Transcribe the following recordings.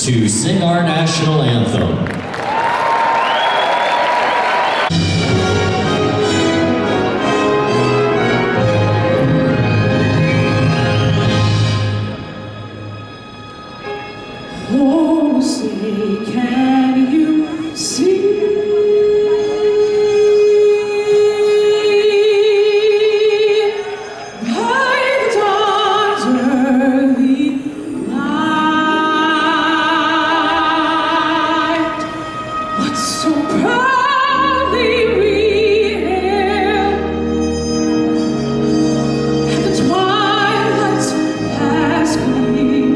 to sing our national anthem. Oh, say, can you see by the dawn's early light what so proudly we hailed at the twilight's past gleaming?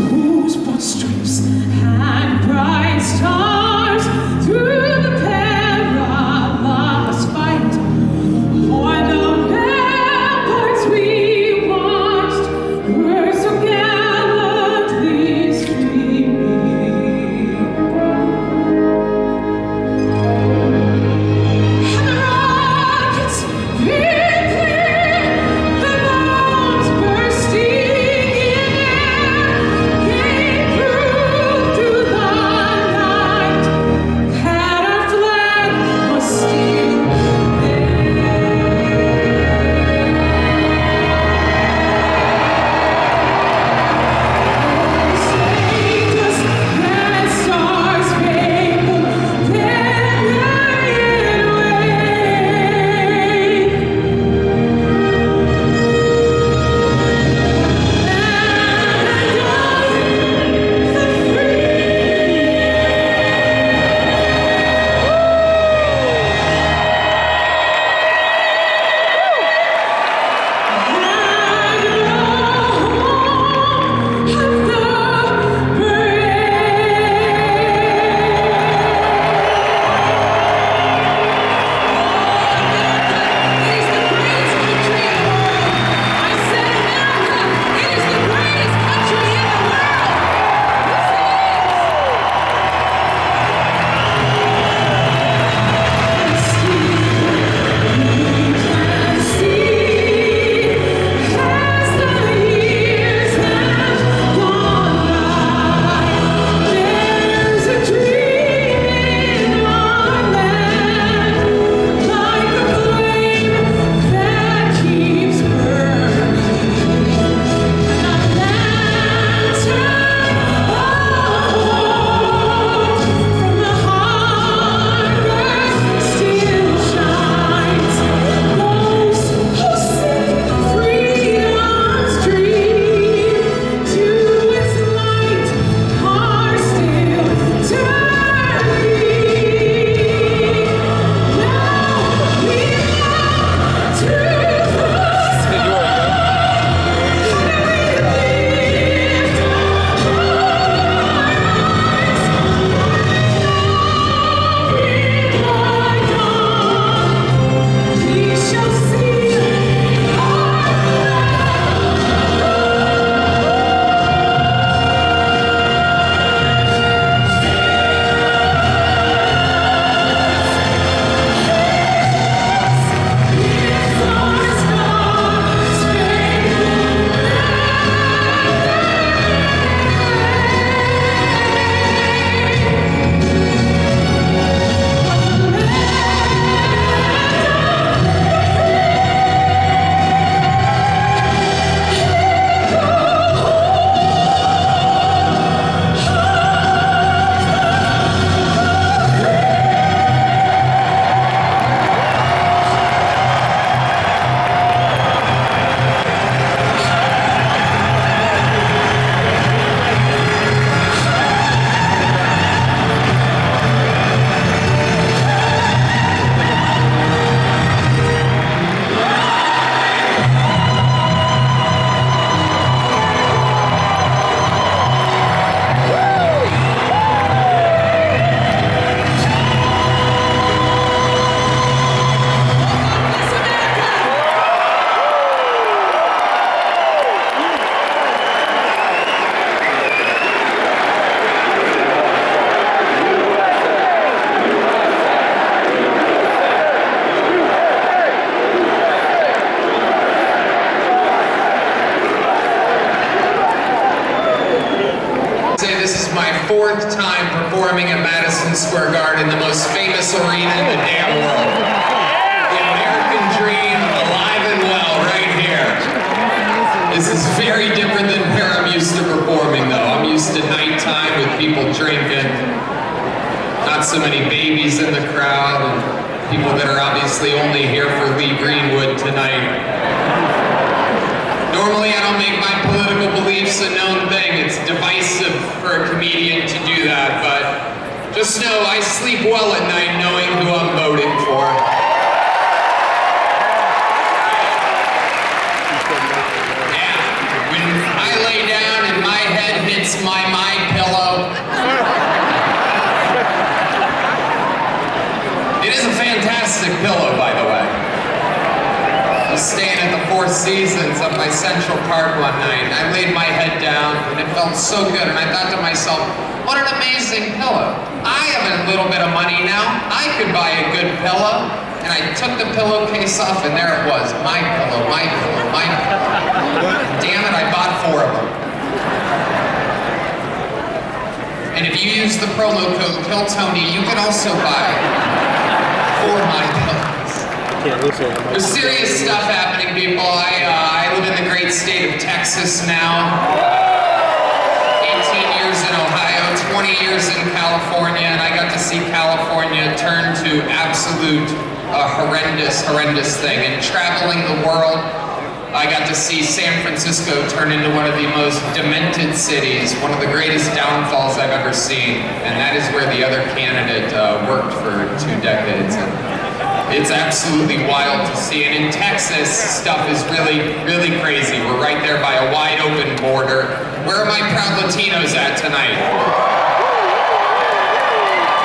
Whose broad streets and bright stars through the perilous fight o'er the ramparts we watched were so gallantly my 4th time performing at Madison Square Garden, the most famous arena in the damn world. The American dream, alive and well, right here. This is very different than where I'm used to performing, though. I'm used to nighttime with people drinking, not so many babies in the crowd, and people that are obviously only here for Lee Greenwood tonight. Normally I don't make my political beliefs a known thing. It's divisive for a comedian to do that, but just know I sleep well at night knowing who I'm voting for. Yeah, when I lay down and my head hits my pillow, it is a fantastic pillow, by the way. I was staying at the Four Seasons up by Central Park one night, and I laid my head down, and it felt so good, and I thought to myself, what an amazing pillow. I have a little bit of money now. I could buy a good pillow. And I took the pillowcase off, and there it was. My pillow, my pillow, my pillow. Damn it, I bought 4 of them. And if you use the promo code KillTony, you can also buy 4 my pillows. There's serious stuff happening, people. I live in the great state of Texas now. 18 years in Ohio, 20 years in California, and I got to see California turn to absolute horrendous thing. And traveling the world, I got to see San Francisco turn into one of the most demented cities, one of the greatest downfalls I've ever seen. And that is where the other candidate worked for 2 decades. And it's absolutely wild to see, and in Texas, stuff is really crazy. We're right there by a wide open border. Where are my proud Latinos at tonight?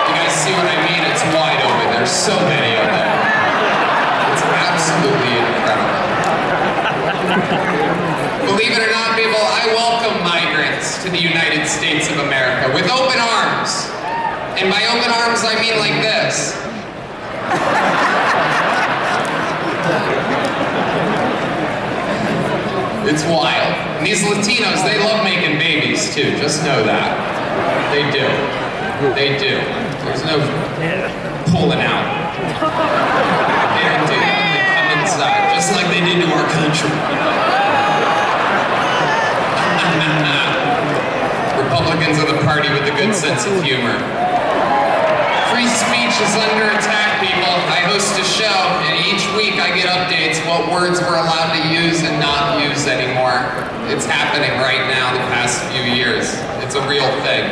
You guys see what I mean? It's wide open. There's so many of them. It's absolutely incredible. Believe it or not, people, I welcome migrants to the United States of America with open arms. And by open arms, I mean like this. It's wild. And these Latinos, they love making babies too, just know that. They do. They do. There's no pulling out. They don't do that. They come inside, just like they did to our country. Republicans are the party with a good sense of humor. Free speech is under attack, people. I host a show, and each week I get updates what words we're allowed to use and not use anymore. It's happening right now the past few years. It's a real thing.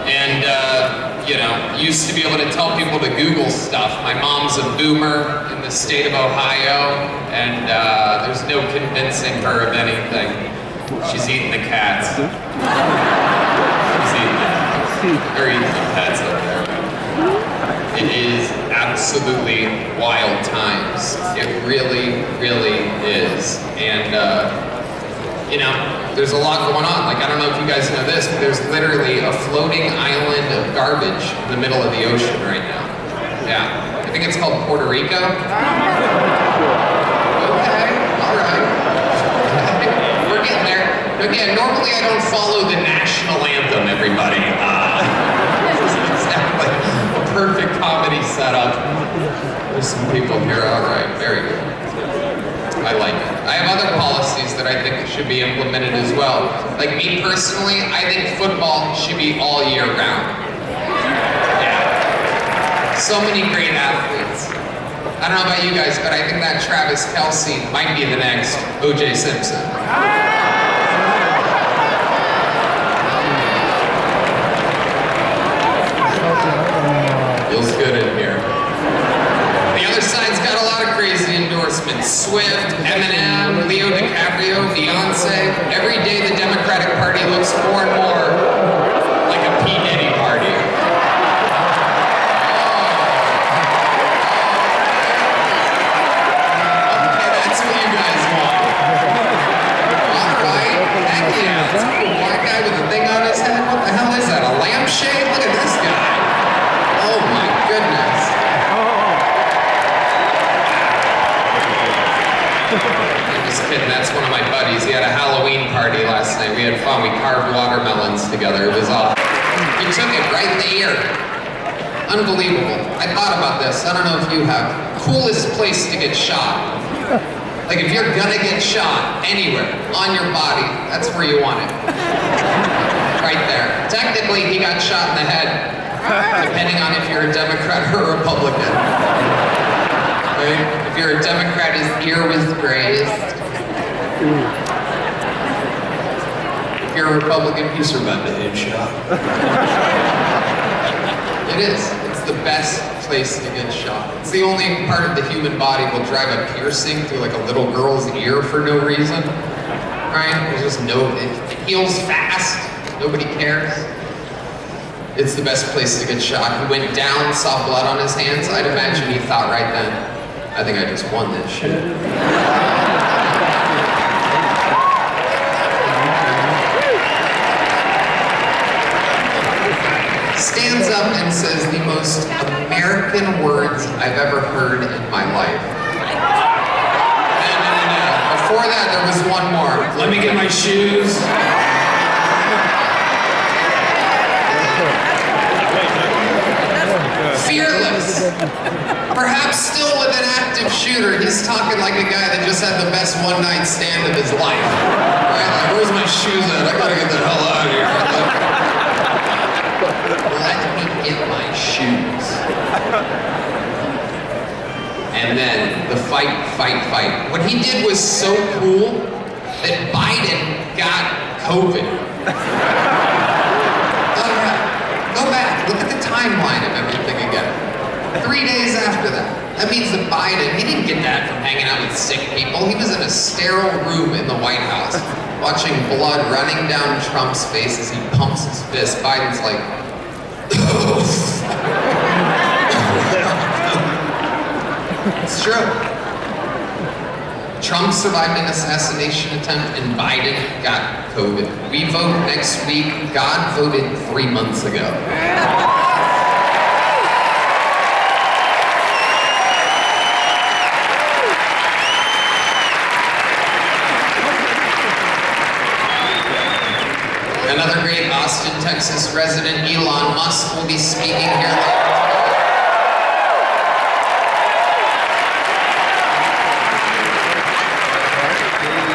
And, you know, used to be able to tell people to Google stuff. My mom's a boomer in the state of Ohio, and there's no convincing her of anything. She's eating the cats. She's eating the cats. Or eating the pets up there. It is absolutely wild times. It really is. And, you know, there's a lot going on. Like, I don't know if you guys know this, but there's literally a floating island of garbage in the middle of the ocean right now. Yeah. I think it's called Puerto Rico. Okay, all right. We're getting there. Again, normally I don't follow the national anthem, everybody. This is exactly a perfect comedy setup. There's some people here. All right, very good. I like it. I have other policies that I think should be implemented as well. Like me personally, I think football should be all year round. Yeah. So many great athletes. I don't know about you guys, but I think that Travis Kelce might be the next O.J. Simpson. Feels good in here. The other side's got a lot of crazy endorsements. Swift, Eminem, Leo DiCaprio, Beyonce. Every day the Democratic Party looks more and more like a P. Diddy party. Okay, that's what you guys want. All right, heck yeah. That's a cool black guy with a thing on his head. What the hell is that, a lampshade? Look at this guy. Oh my goodness. I'm just kidding, that's one of my buddies. He had a Halloween party last night. We had fun, we carved watermelons together. It was awesome. He took it right in the ear. Unbelievable. I thought about this. I don't know if you have. Coolest place to get shot. Like if you're gonna get shot anywhere on your body, that's where you want it. Right there. Technically, he got shot in the head, depending on if you're a Democrat or a Republican. Right? If you're a Democrat, his ear was grazed. If you're a Republican, he's about to headshot. It is. It's the best place to get shot. It's the only part of the human body will drive a piercing through like a little girl's ear for no reason. Right? There's just it heals fast. Nobody cares. It's the best place to get shot. He went down, saw blood on his hands. I'd imagine he thought right then, I think I just won this shit. Stands up and says the most American words I've ever heard in my life. No. Before that, there was one more. Let me get my shoes. Fearless. Perhaps still with an active shooter. He's talking like a guy that just had the best one-night stand of his life. Right? Like, where's my shoes at? I gotta get the hell out of here. Let me get my shoes. And then the fight. What he did was so cool that Biden got COVID. Go back, look at the timeline of everything again. 3 days after that. That means that Biden, he didn't get that from hanging out with sick people. He was in a sterile room in the White House, watching blood running down Trump's face as he pumps his fist. Biden's like, it's true. Trump survived an assassination attempt and Biden got COVID. We vote next week. God voted 3 months ago. Another great Austin, Texas resident, Elon Musk, will be speaking here later.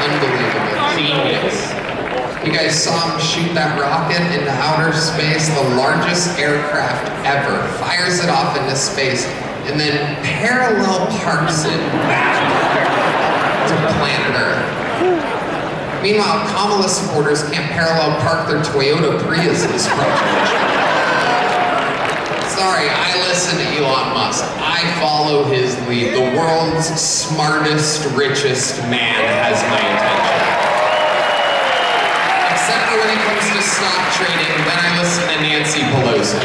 Unbelievable. Genius. You guys saw him shoot that rocket into outer space, the largest aircraft ever. Fires it off into space, and then parallel parks it back to planet Earth. Meanwhile, Kamala supporters can't parallel park their Toyota Priuses project. Sorry, I listen to Elon Musk. I follow his lead. The world's smartest, richest man has my attention. Except for when it comes to stock trading, then I listen to Nancy Pelosi.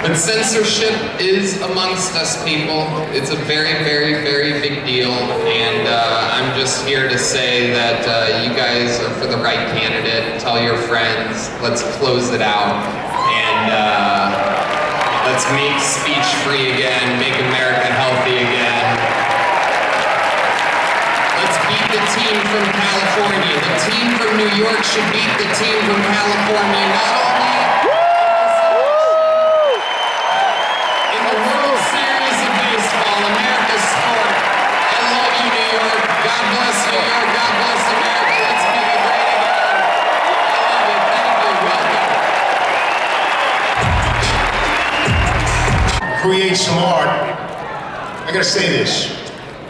But censorship is amongst us people. It's a very, very, very big deal. And I'm just here to say that you guys are for the right candidate. Tell your friends. Let's close it out. And let's make speech free again. Make America healthy again. Let's beat the team from California. The team from New York should beat the team from California. Not only in the World Series of Baseball, America's sport. I love you, New York. God bless New York. God bless America. Let's make it great again. I love it. Thank you. Welcome. Create some art. I gotta say this.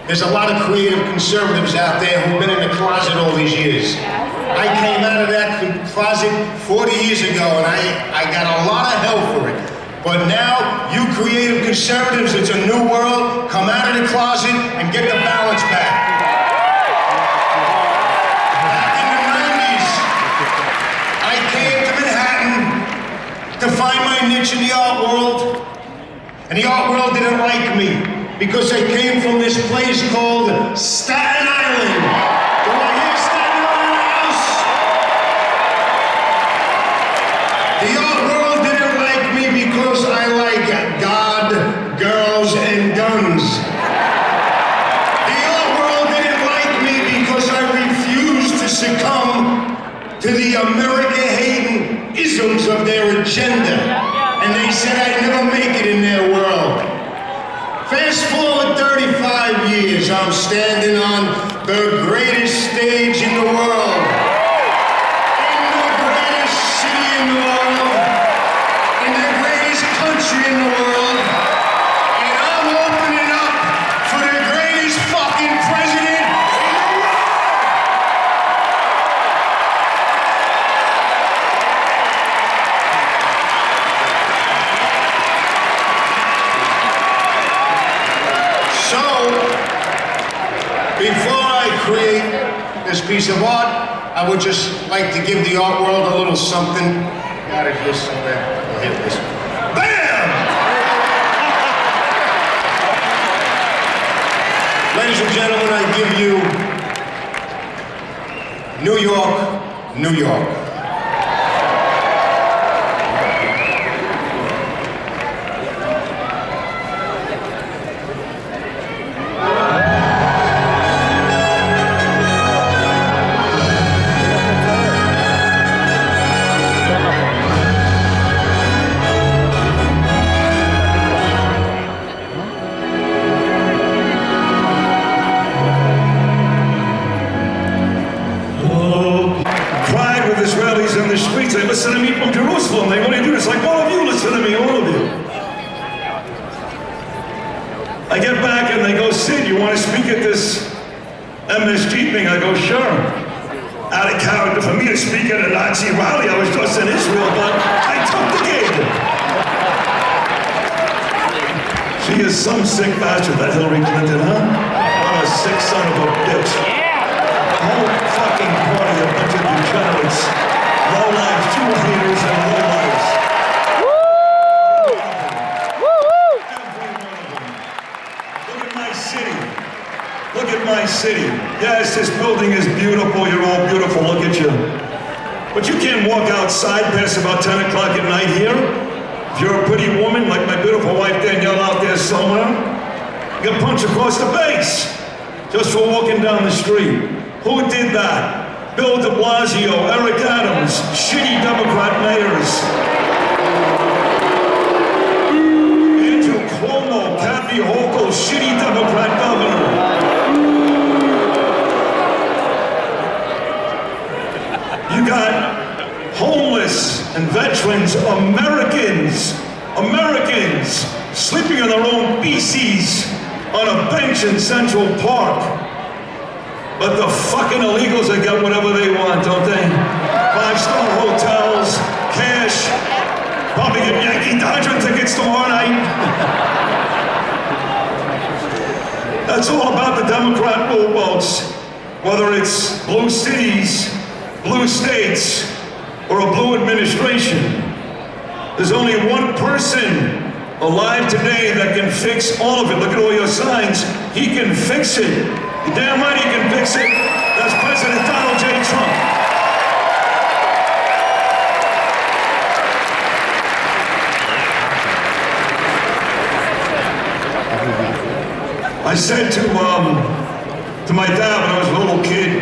There's a lot of creative conservatives out there who've been in the closet all these years. I came out of that closet 40 years ago and I got a lot of hell for it. But now, you creative conservatives, it's a new world. Come out of the closet and get the balance back. Back in the 90s, I came to Manhattan to find my niche in the art world. And the art world didn't like me because I came from this place called Staten Island. Do I hear Staten Island house? The art world didn't like me because I like God, girls, and guns. The art world didn't like me because I refused to succumb to the America-hating isms of their agenda. And they said I'd never make it in their world. Fast forward 35 years, I'm standing on the greatest stage in the world. In the greatest city in the world. In the greatest country in the world. And I'm opening up for the greatest fucking president in the world. So, before I create this piece of art, I would just like to give the art world a little something. Got it here somewhere. I'll hit this. Bam! Ladies and gentlemen, I give you New York, New York. Israelis in the streets, they listen to me from Jerusalem. They only do this like all of you listen to me, all of you. I get back and they go, Sid, you want to speak at this MSG thing? I go, sure. Out of character for me to speak at a Nazi rally. I was just in Israel, but I took the gig. She is some sick bastard, that Hillary Clinton, huh? What a sick son of a bitch. Whole fucking party, a bunch of degenerates, low-lives, Jew haters, and low-lives. Woo! Every one of them. Look at my city. Look at my city. Yes, this building is beautiful. You're all beautiful. Look at you. But you can't walk outside past about 10 o'clock at night here. If you're a pretty woman, like my beautiful wife Danielle out there somewhere, you get punched across the face just for walking down the street. Who did that? Bill de Blasio, Eric Adams, shitty Democrat mayors. Andrew Cuomo, Kathy Hochul, shitty Democrat governor. You got homeless and veterans, Americans, sleeping on their own feces on a bench in Central Park. But the fucking illegals, they get whatever they want, don't they? 5-star hotels, cash, probably get Yankee Dodger tickets tomorrow night. That's all about the Democrat rule, folks. Whether it's blue cities, blue states, or a blue administration. There's only one person alive today that can fix all of it. Look at all your signs. He can fix it. You're damn right he can fix it. That's President Donald J. Trump. I said to my dad when I was a little kid,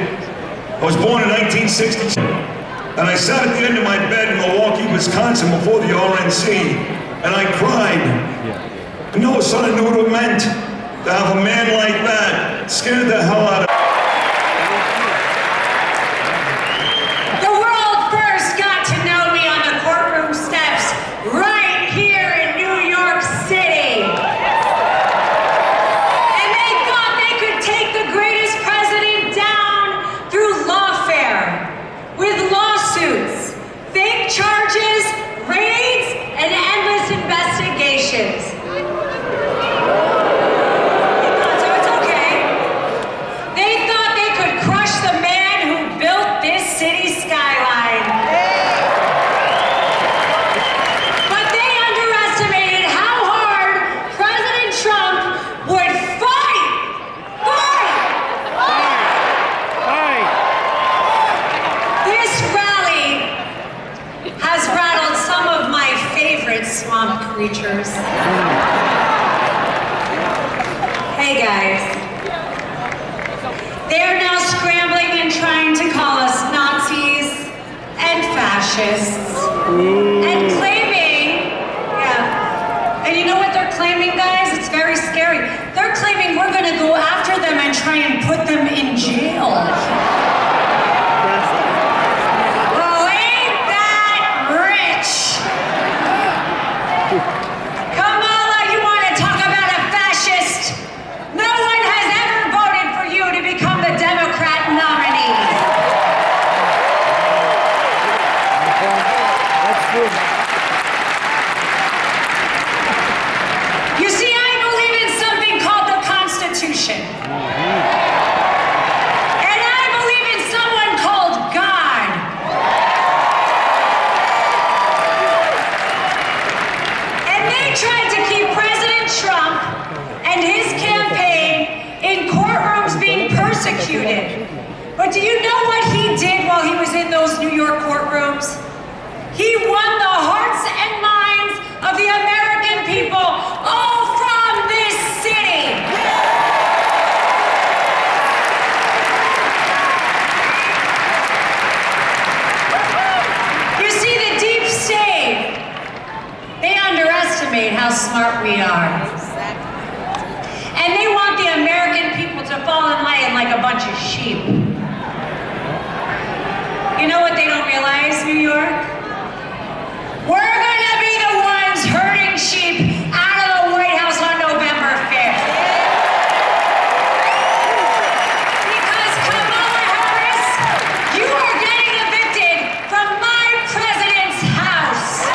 I was born in 1962, and I sat at the end of my bed in Milwaukee, Wisconsin before the RNC, and I cried. And no son, I knew what it meant to have a man like that scared the hell out of me. The world first got to know me on the courtroom steps right here in New York City. And they thought they could take the greatest president down through lawfare, with lawsuits, fake charges, raids, and endless investigations. They fascists and claiming, yeah, and you know what they're claiming, guys? It's very scary. They're claiming we're gonna go after them and try and put them in jail. Oh, ain't that rich? Kamala, you wanna talk about a fascist? No one has ever voted for you to become the Democrat nominee. You see, I believe in something called the Constitution. And I believe in someone called God. And they tried to keep President Trump and his campaign in courtrooms being persecuted. But do you know what he did while he was in those New York courtrooms? He won the hearts and minds of the American people, all from this city. You see, the deep state, they underestimate how smart we are. And they want the American people to fall in line like a bunch of sheep. You know what they don't realize, New York? We're gonna be the ones herding sheep out of the White House on November 5th. Because Kamala Harris, you are getting evicted from my president's house.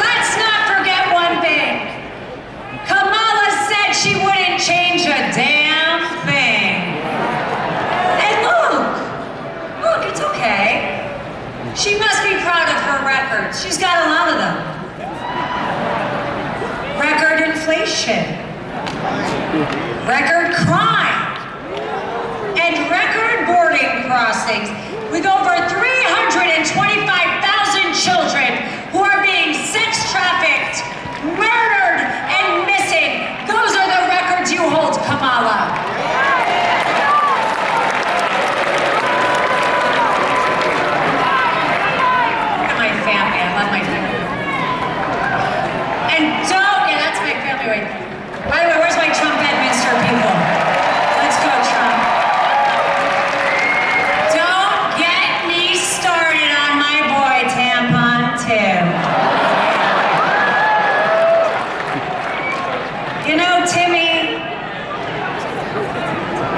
Let's not forget one thing. Kamala said she wouldn't change a damn thing. And look, it's okay. She must be proud of her records. She's got a lot of them. Record inflation, record crime, and record boarding crossings with over 325,000 children who are being sex trafficked, murdered, and missing. Those are the records you hold, Kamala. Look at my family. I love my family. And yeah, that's my family right there. By the way, where's my Trump Bedminster people? Let's go, Trump. Don't get me started on my boy Tampon 2. You know, Timmy,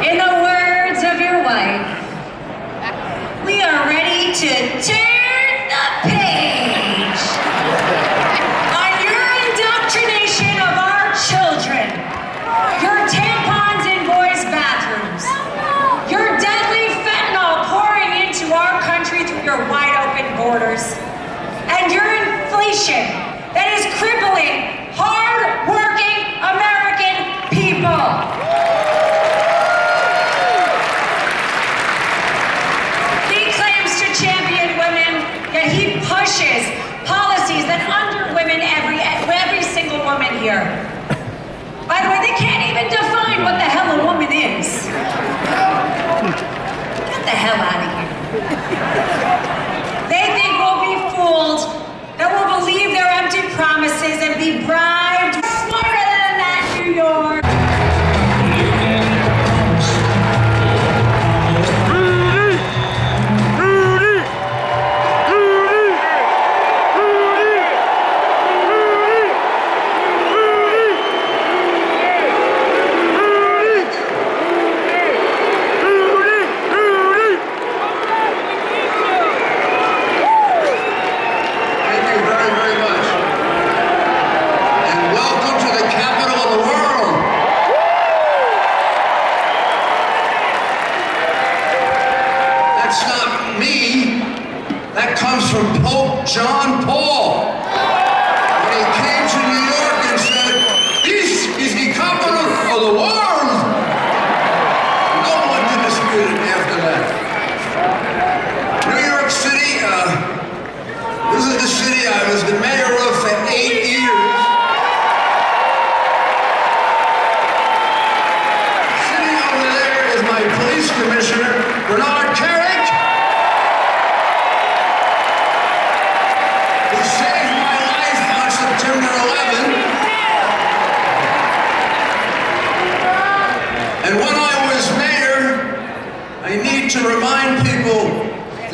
in the words of your wife, we are ready to turn the page on your indoctrination of our children, your tampons in boys' bathrooms, your deadly fentanyl pouring into our country through your wide-open borders, and your inflation that is crippling hard-working American people. He claims to champion women, yet he pushes policies that under women every single woman here. By the way, they can't even define what the hell a woman is. Get the hell out of here. They think we'll be fooled, that we'll believe their empty promises and be bribed. We're smarter than that, New York.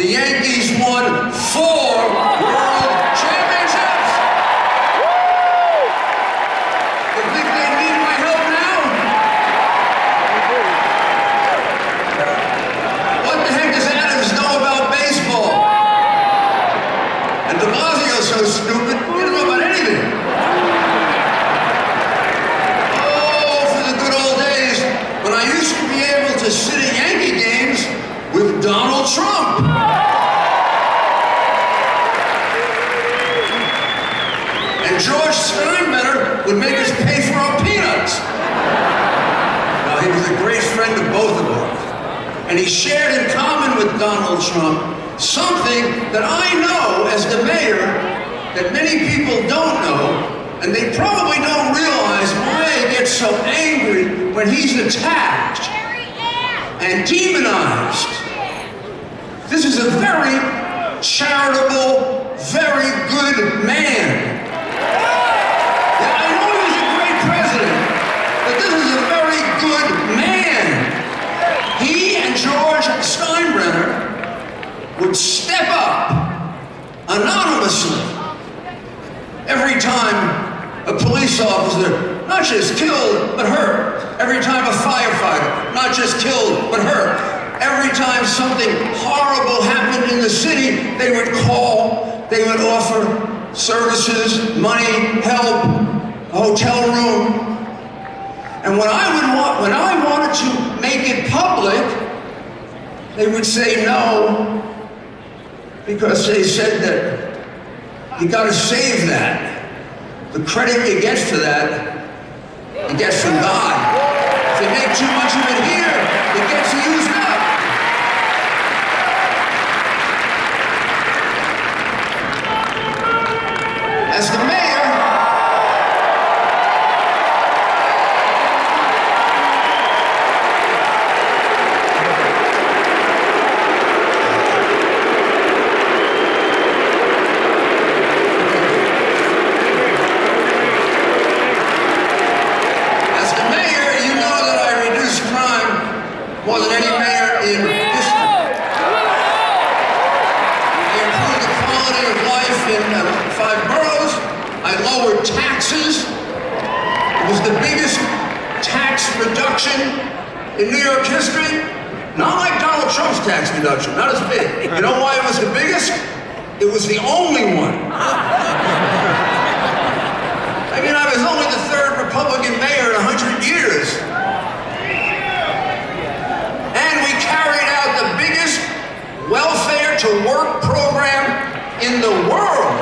the Yankees won 4 World Championships. You think they need my help now? What the heck does Adams know about baseball? And de Blasio's so stupid, he doesn't know about anything. Oh, for the good old days when I used to be able to sit at Yankee games with Donald Trump. And George Steinbrenner would make us pay for our peanuts. Now, he was a great friend of both of us. And he shared in common with Donald Trump something that I know as the mayor that many people don't know, and they probably don't realize why I get so angry when he's attacked and demonized. This is a very charitable, very good man. Yeah, I know he's a great president, but this is a very good man. He and George Steinbrenner would step up anonymously every time a police officer not just killed but hurt, every time a firefighter not just killed but hurt, every time something horrible happened in the city, they would call, they would offer services, money, help, a hotel room. And when I wanted to make it public, they would say no, because they said that you gotta save that. The credit you get for that, you get from God. If you make too much of it here, it gets used up. As the mayor, you know that I reduce crime more than any mayor in history. I improved the quality of life in 5 boroughs. I lowered taxes. It was the biggest tax reduction in New York history. Not like Donald Trump's tax reduction, not as big. You know why it was the biggest? It was the only one. I mean, I was only the 3rd Republican mayor in 100 years. And we carried out the biggest welfare to work program in the world.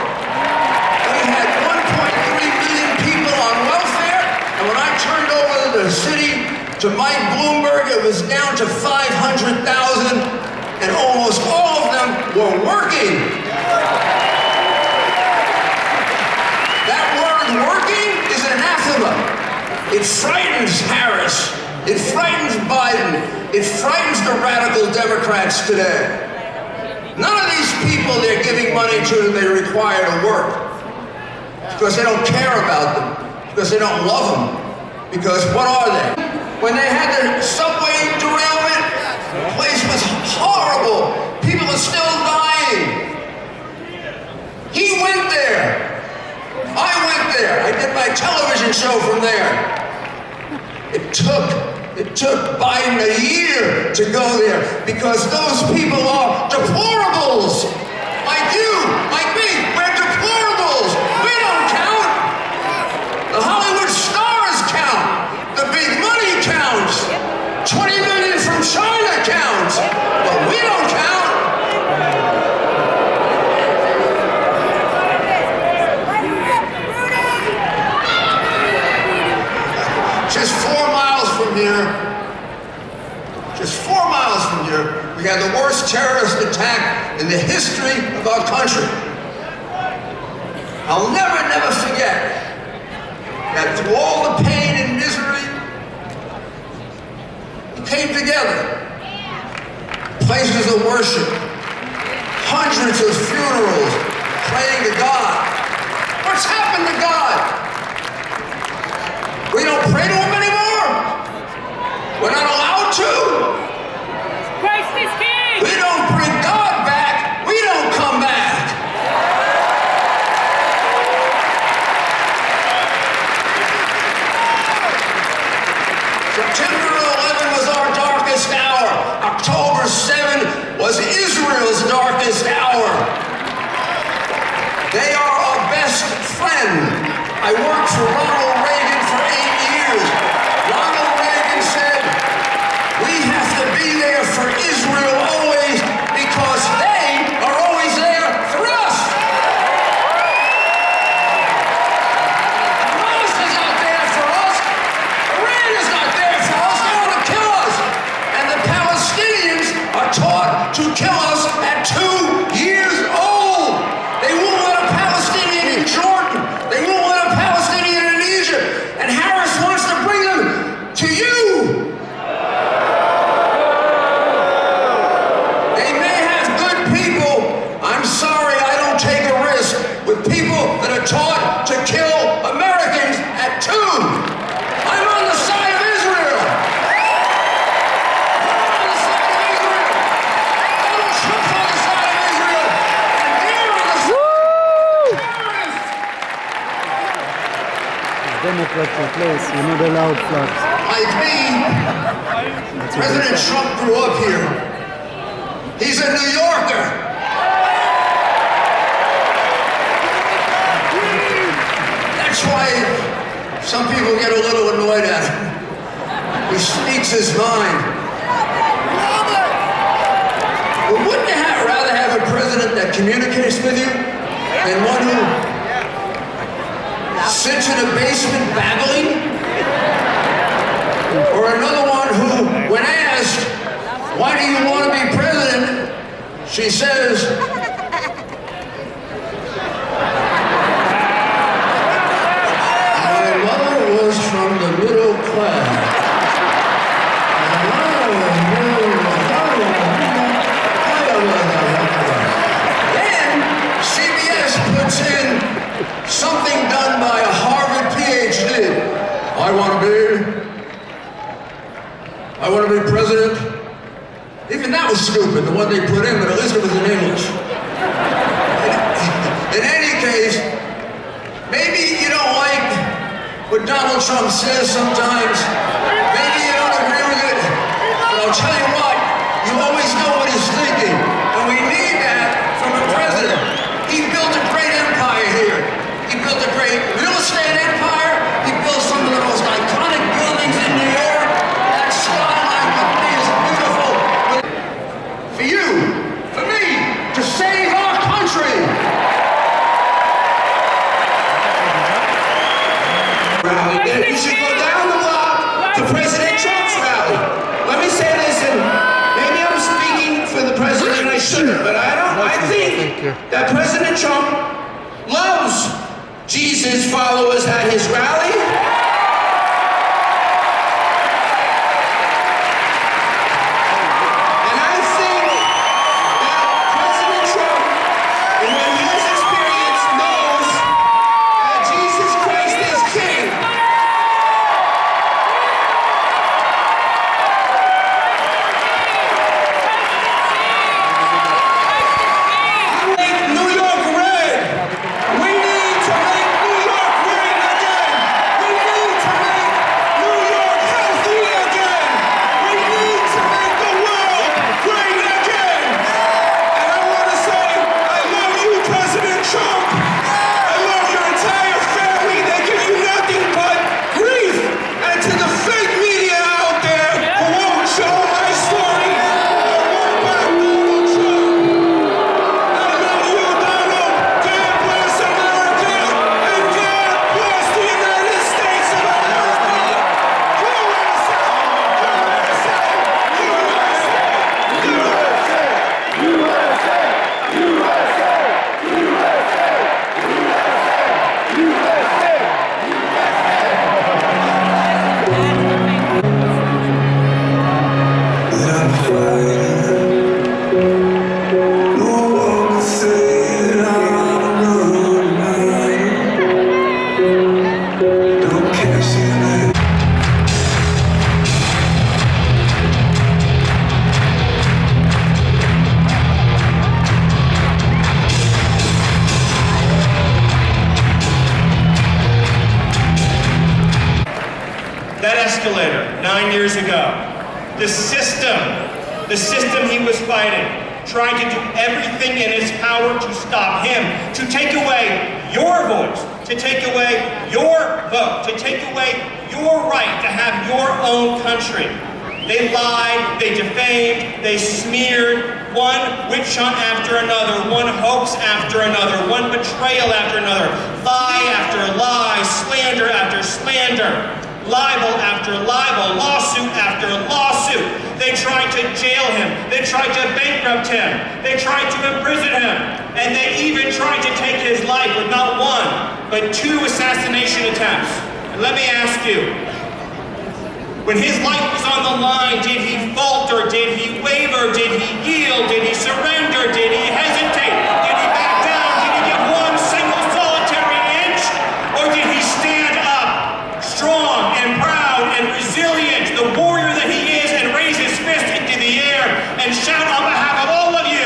We had 1.3 million people on welfare, and when I turned over the city to Mike Bloomberg, it was down to 500,000, and almost all of them were working. That word working is anathema. It frightens Harris. It frightens Biden. It frightens the radical Democrats today. None of these people they're giving money to, they require to work. Because they don't care about them. Because they don't love them. Because what are they? When they had the subway derailment, the place was horrible. People are still dying. He went there. I went there. I did my television show from there. It took Biden a year to go there because those people are deplorables. Like you, like me, we're deplorables. We don't count. The Hollywood stars count. The big money counts. 20 million from China counts. But we don't count. Just 4 miles from here, we had the worst terrorist attack in the history of our country. I'll never forget that through all the pain and misery, we came together. Places of worship, hundreds of funerals, praying to God. What's happened to God? We don't pray to him anymore. We're not allowed to. Christ is King. We don't bring God back. September 11 was our darkest hour. October 7 was Israel's darkest hour. They are our best friend. I worked for Ronald Reagan for 8 years. Ronald Reagan said, we have to be there for Israel always because they are always there for us. Hamas is not there for us. Iran is not there for us. They want to kill us. And the Palestinians are taught to kill us at 2 years old. They won't let a Palestinian in Jordan. They won't let a Palestinian in Egypt. And Harris wants to bring them to you. They may have good people. I'm sorry, I don't take a risk with people that are taught to kill Americans at 2. I'm on the side of Israel. I'm on the side of Israel. Donald Trump's on the side of Israel. And they're on the side of terrorists. Democratic place, you're not allowed flags. Like me, President Trump grew up here. He's a New Yorker. That's why some people get a little annoyed at him. He speaks his mind. But wouldn't you rather have a president that communicates with you than one who sits in a basement babbling? Or another one who, when asked, why do you want to be president? She says, my mother was from the middle class. Then CBS puts in something done by a Harvard PhD. I want to be president. Even that was stupid, the one they put in, but at least it was in English. In any case, maybe you don't like what Donald Trump says sometimes. Maybe you don't agree with it. But I'll tell you what, you always know what he's thinking. And we need that from a president. He built a great empire here. He built a great real estate empire. He built some of the most iconic buildings in New York. That skyline with me is beautiful. For you, for me, to save our country. Rally, then you should go down the block to President Trump's rally. Let me say this, and maybe I'm speaking for the president, I shouldn't, but I think that President Trump loves Jesus followers at his rally. New York red. We need to make New York red again. We that escalator 9 years ago. The system he was fighting, trying to do everything in its power to stop him, to take away your voice, to take away your vote, to take away your right to have your own country. They lied, they defamed, they smeared, one witch hunt after another, one hoax after another, one betrayal after another, lie after lie, slander after slander, libel after libel, lawsuit after lawsuit. They tried to jail him, they tried to bankrupt him, they tried to imprison him, and they even tried to take his life with not one, but 2 assassination attempts. And let me ask you, when his life was on the line, did he falter? Did he waver? Did he yield? Did he surrender? Did he hesitate? Did he back down? Did he give one single solitary inch? Or did he stand up, strong and proud and resilient, the warrior that he is, and raise his fist into the air and shout on behalf of all of you,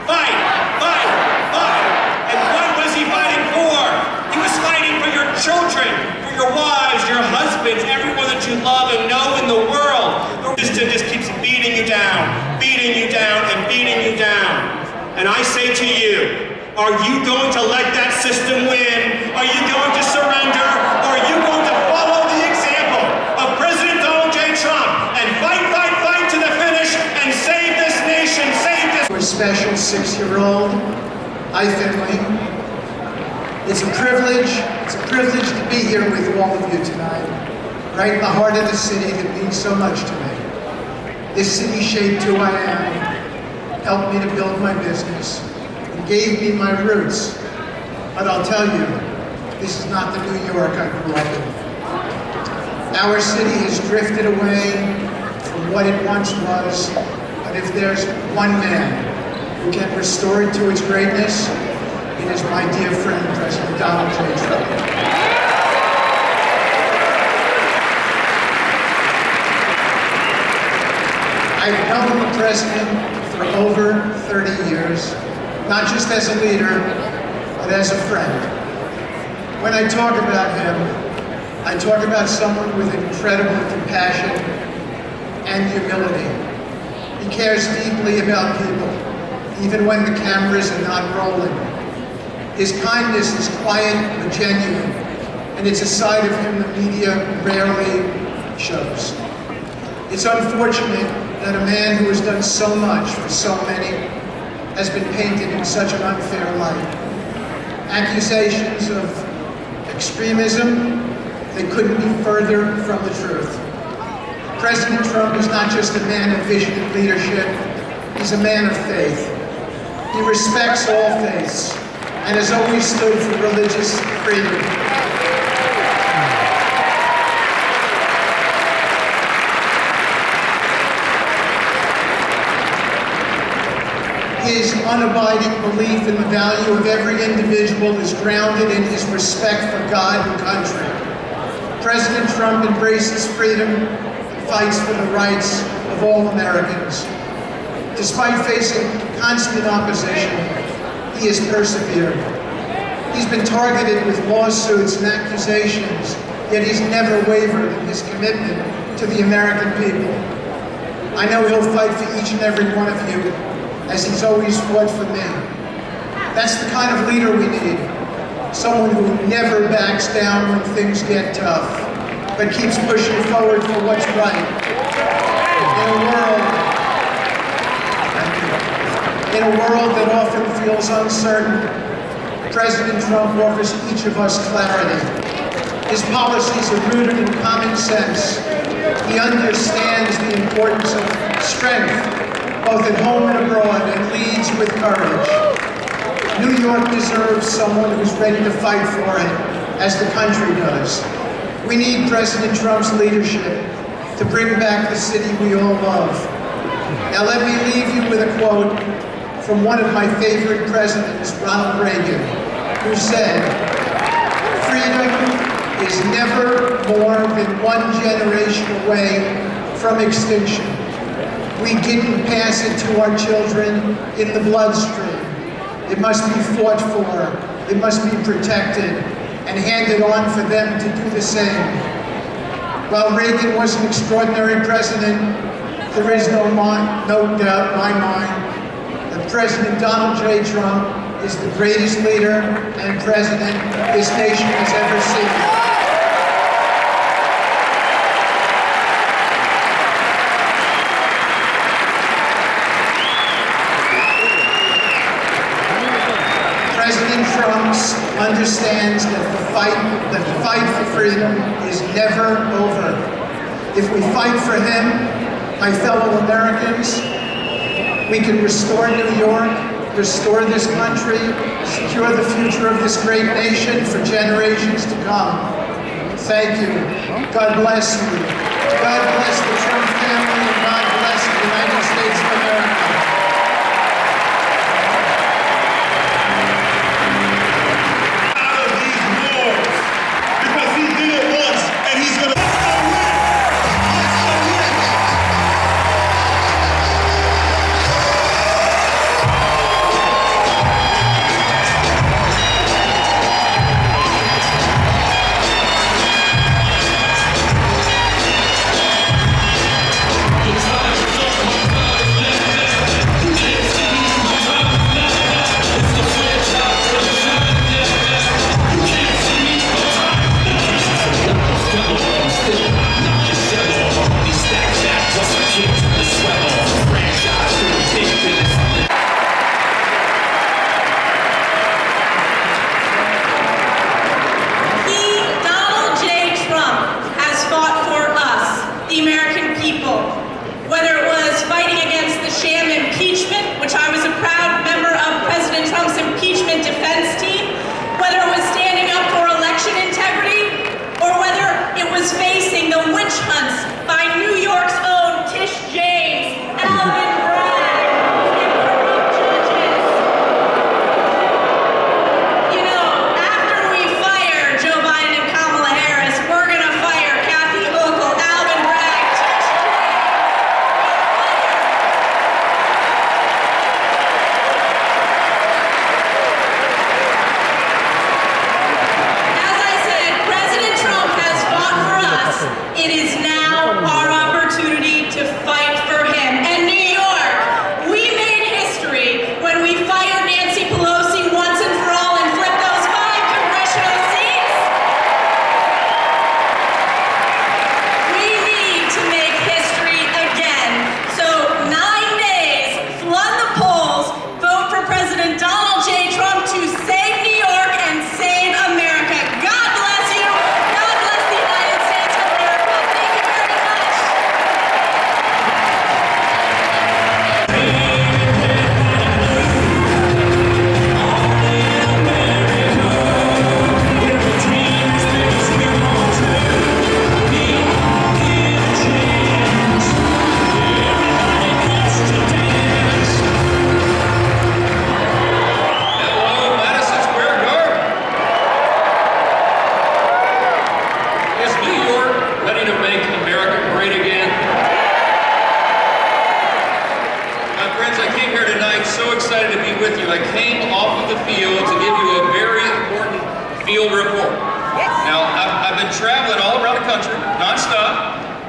fight, fight, fight. And what was he fighting for? He was fighting for your children, for your wives, your husbands, everyone that you love and know in the world. The system just keeps beating you down, and beating you down. And I say to you, are you going to let that system win? Are you going to surrender? Or are you going to follow the example of President Donald J. Trump and fight, fight, fight to the finish and save this nation, save this... For a special 6-year-old, I Finley. It's a privilege to be here with all of you tonight, right in the heart of the city that means so much to me. This city shaped who I am, helped me to build my business, and gave me my roots. But I'll tell you, this is not the New York I grew up in. Our city has drifted away from what it once was, but if there's one man who can restore it to its greatness, it is my dear friend, President Donald J. Trump. I've known the president for over 30 years, not just as a leader, but as a friend. When I talk about him, I talk about someone with incredible compassion and humility. He cares deeply about people, even when the cameras are not rolling. His kindness is quiet but genuine, and it's a side of him the media rarely shows. It's unfortunate that a man who has done so much for so many has been painted in such an unfair light. Accusations of extremism, they couldn't be further from the truth. President Trump is not just a man of vision and leadership, he's a man of faith. He respects all faiths and has always stood for religious freedom. His unabiding belief in the value of every individual is grounded in his respect for God and country. President Trump embraces freedom and fights for the rights of all Americans. Despite facing constant opposition, he has persevered. He's been targeted with lawsuits and accusations, yet he's never wavered in his commitment to the American people. I know he'll fight for each and every one of you, as he's always fought for me. That's the kind of leader we need. Someone who never backs down when things get tough, but keeps pushing forward for what's right. In a world that often feels uncertain, President Trump offers each of us clarity. His policies are rooted in common sense. He understands the importance of strength, both at home and abroad, and leads with courage. New York deserves someone who's ready to fight for it, as the country does. We need President Trump's leadership to bring back the city we all love. Now let me leave you with a quote from one of my favorite presidents, Ronald Reagan, who said, "Freedom is never more than one generation away from extinction. We didn't pass it to our children in the bloodstream. It must be fought for, it must be protected, and handed on for them to do the same." While Reagan was an extraordinary president, there is no doubt in my mind that President Donald J. Trump is the greatest leader and president this nation has ever seen. President Trump understands that the fight for freedom is never over. If we fight for him, my fellow Americans, we can restore New York, restore this country, secure the future of this great nation for generations to come. Thank you. God bless you. God bless the Trump family, and God bless the United States of America.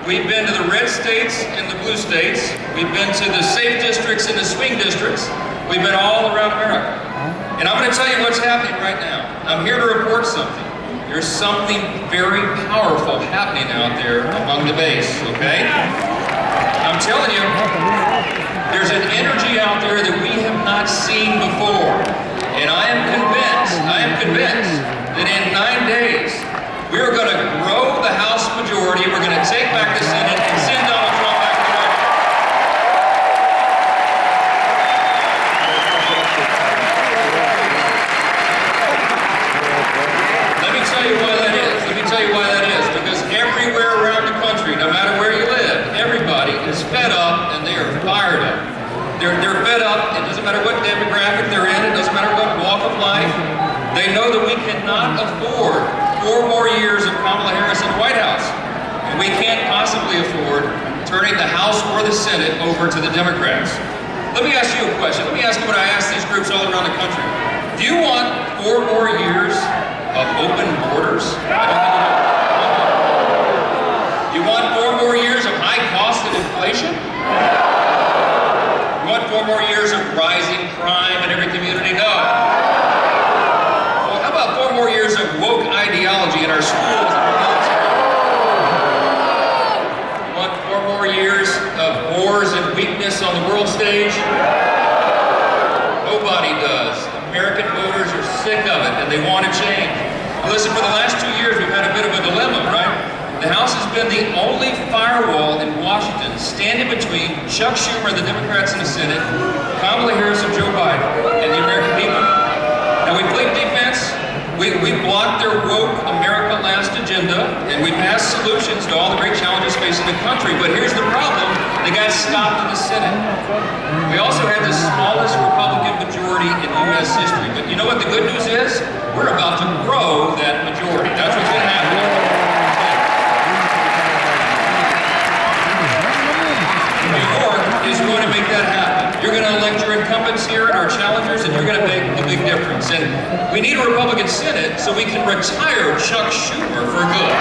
We've been to the red states and the blue states. We've been to the safe districts and the swing districts. We've been all around America. And I'm going to tell you what's happening right now. I'm here to report something. There's something very powerful happening out there among the base, okay? I'm telling you, there's an energy out there that we have not seen before. And I am convinced that in 9 days, we are going to grow the House majority, we're going to take back the Senate, and send Donald Trump back to the White House. Let me tell you why that is. Because everywhere around the country, no matter where you live, everybody is fed up and they are fired up. They're fed up. It doesn't matter what demographic they're in. It doesn't matter what walk of life. They know that we cannot afford 4 more years of Kamala Harris in the White House. And we can't possibly afford turning the House or the Senate over to the Democrats. Let me ask you a question. Let me ask you what I ask these groups all around the country. Do you want 4 more years of open borders? I don't think you do. You want 4 more years of high cost and inflation? You want 4 more years of rising crime in every community? No. Well, how about 4 more years of woke ideology in our schools and our military? You want 4 more years of wars and weakness on the world stage? Nobody does. American voters are sick of it and they want to change. Now listen, for the last 2 years we've had a bit of a dilemma, right? The House has been the only firewall in Washington, standing between Chuck Schumer, the Democrats in the Senate, Kamala Harris and Joe Biden, and the American people. Now we played defense, we blocked their woke America Last agenda, and we passed solutions to all the great challenges facing the country. But here's the problem, they got stopped in the Senate. We also had the smallest Republican majority in U.S. history. But you know what the good news is? We're about to grow that majority. That's what's going to happen. Is going to make that happen. You're going to elect your incumbents here and our challengers, and you're going to make a big difference. And we need a Republican Senate so we can retire Chuck Schumer for good.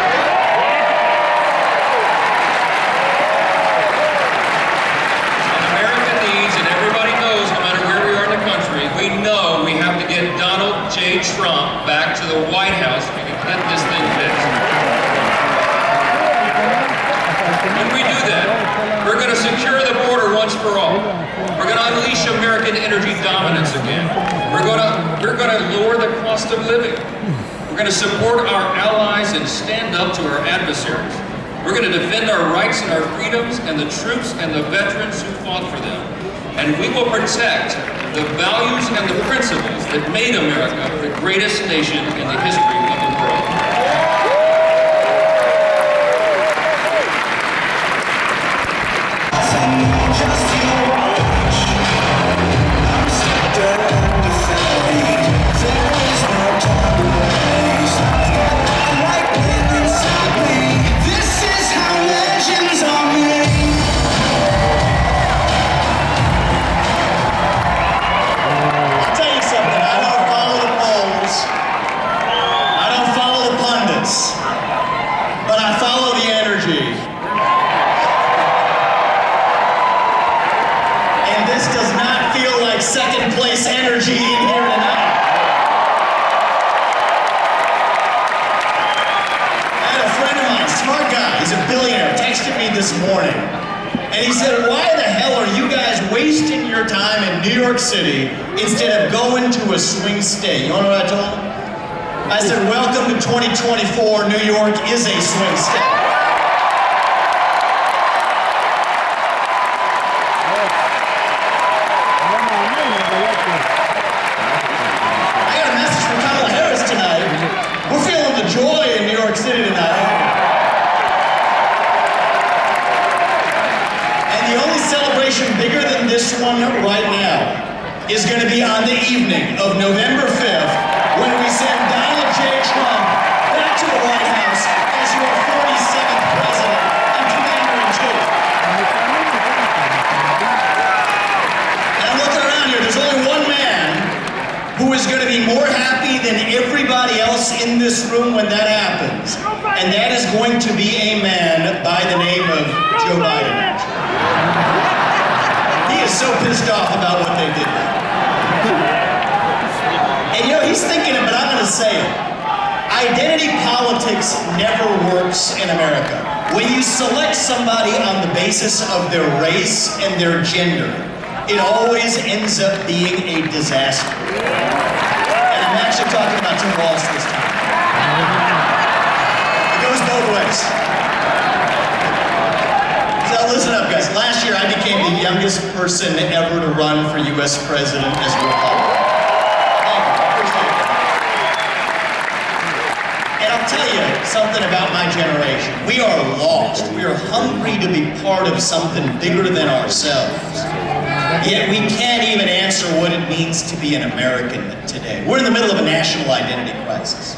America needs, and everybody knows, no matter where we are in the country, we know we have to get Donald J. Trump back to the White House so we can get this thing fixed. When we do that, we're going to secure the border once for all. We're going to unleash American energy dominance again. We're going to lower the cost of living. We're going to support our allies and stand up to our adversaries. We're going to defend our rights and our freedoms and the troops and the veterans who fought for them. And we will protect the values and the principles that made America the greatest nation in the history of the world. Second place energy in here tonight. I had a friend of mine, smart guy, he's a billionaire, texted me this morning. And he said, why the hell are you guys wasting your time in New York City instead of going to a swing state? You wanna know what I told him? I said, welcome to 2024, New York is a swing state. City tonight. And the only celebration bigger than this one right now is going to be on the evening of November 5th when we send Donald J. Trump back to the White House as your 47th president and commander-in-chief. And I'm looking around here, there's only one man who is going to be more happy than everybody else in this room when that happens. And that is going to be a man by the name of Joe Biden. He is so pissed off about what they did. And you know, he's thinking it, but I'm going to say it. Identity politics never works in America. When you select somebody on the basis of their race and their gender, it always ends up being a disaster. And I'm actually talking about Tim Walsh this time. It goes both ways. So listen up, guys. Last year I became the youngest person ever to run for U.S. president as a Republican. And I'll tell you something about my generation. We are lost. We are hungry to be part of something bigger than ourselves. Yet we can't even answer what it means to be an American today. We're in the middle of a national identity crisis.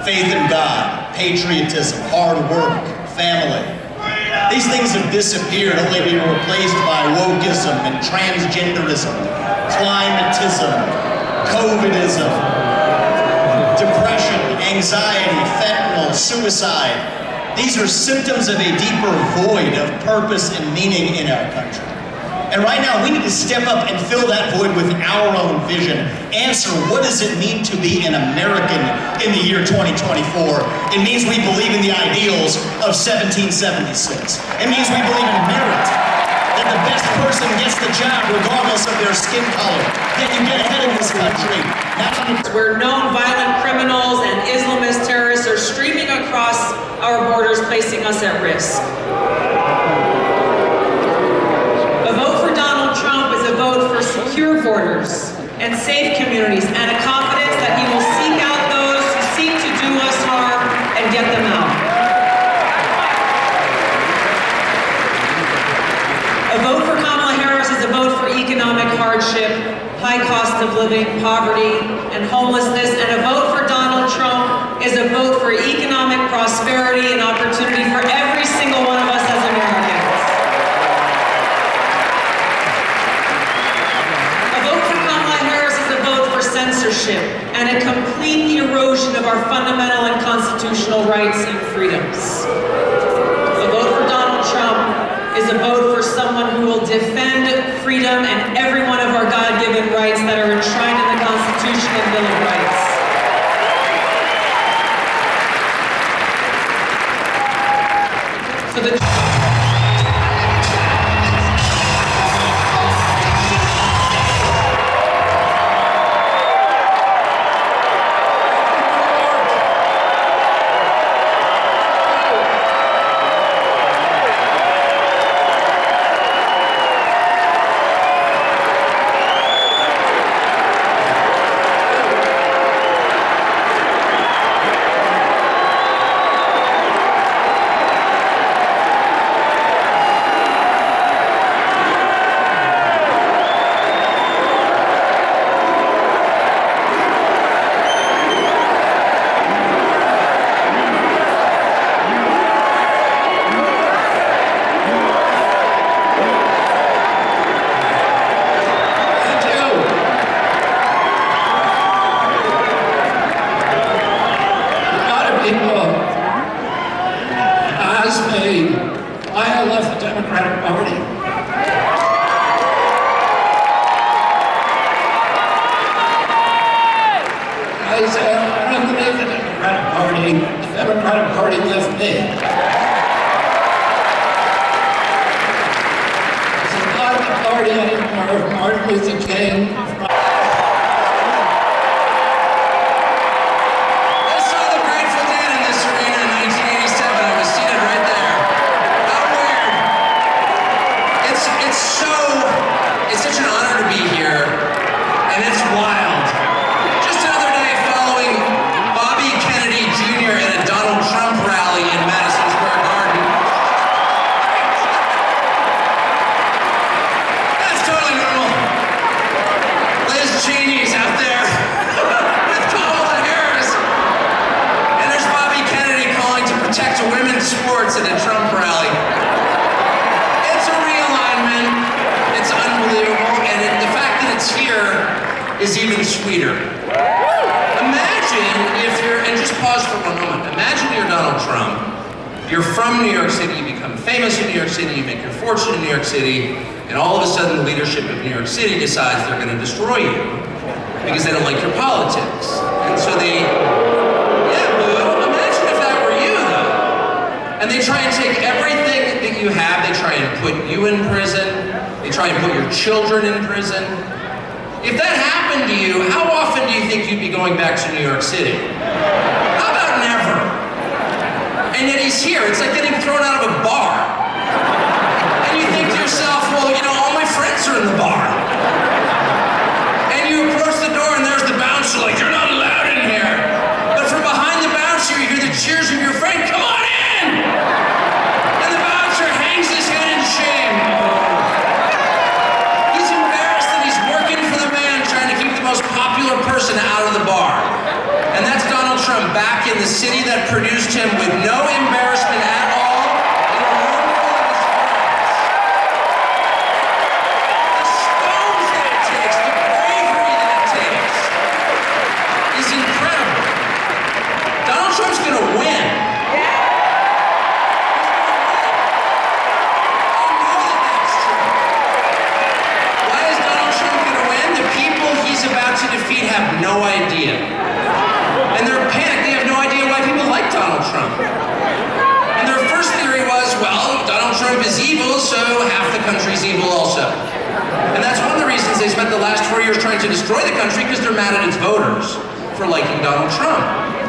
Faith in God, patriotism, hard work, family. These things have disappeared, only to be replaced by wokeism and transgenderism, climatism, COVIDism, depression, anxiety, fentanyl, suicide. These are symptoms of a deeper void of purpose and meaning in our country. And right now, we need to step up and fill that void with our own vision. Answer, what does it mean to be an American in the year 2024? It means we believe in the ideals of 1776. It means we believe in merit, that the best person gets the job regardless of their skin color. That you get ahead in this country. Where known violent criminals and Islamist terrorists are streaming across our borders, placing us at risk. A vote for Donald Trump is a vote for secure borders and safe communities and a confidence that he will seek out those who seek to do us harm and get them out. A vote for Kamala Harris is a vote for economic hardship, high cost of living, poverty, and homelessness, and a vote for Donald Trump is a vote for economic prosperity and opportunity for every single one of us as Americans. A vote for Kamala Harris is a vote for censorship and a complete erosion of our fundamental and constitutional rights and freedoms. A vote for Donald Trump is a vote for someone who will defend freedom and every one of our God-given rights that are enshrined in the Constitution and Bill of Rights. So the I left the Democratic Party. I said, I don't leave the Democratic Party. The Democratic Party left me. It's not the party anymore of Martin Luther King. Sports at a Trump rally. It's a realignment. It's unbelievable, and the fact that it's here is even sweeter. Imagine if you're, and just pause for one moment. Imagine you're Donald Trump. You're from New York City. You become famous in New York City. You make your fortune in New York City, and all of a sudden, the leadership of New York City decides they're going to destroy you because they don't like your politics, and so they. And they try and take everything that you have, they try and put you in prison, they try and put your children in prison. If that happened to you, how often do you think you'd be going back to New York City? How about never? And yet he's here, it's like getting thrown out of a bar. And you think to yourself, well, you know, all my friends are in the bar. And you approach the door and there's the bouncer like, you're not allowed in here. But from behind the bouncer, you hear the cheers of your friend, come on in! And the bouncer hangs his head in shame. He's embarrassed that he's working for the man trying to keep the most popular person out of the bar. And that's Donald Trump back in the city that produced him with no embarrassment at all. no idea. And they're panicked, they have no idea why people like Donald Trump. And their first theory was, well, Donald Trump is evil, so half the country's evil also. And that's one of the reasons they spent the last 4 years trying to destroy the country, because they're mad at its voters for liking Donald Trump.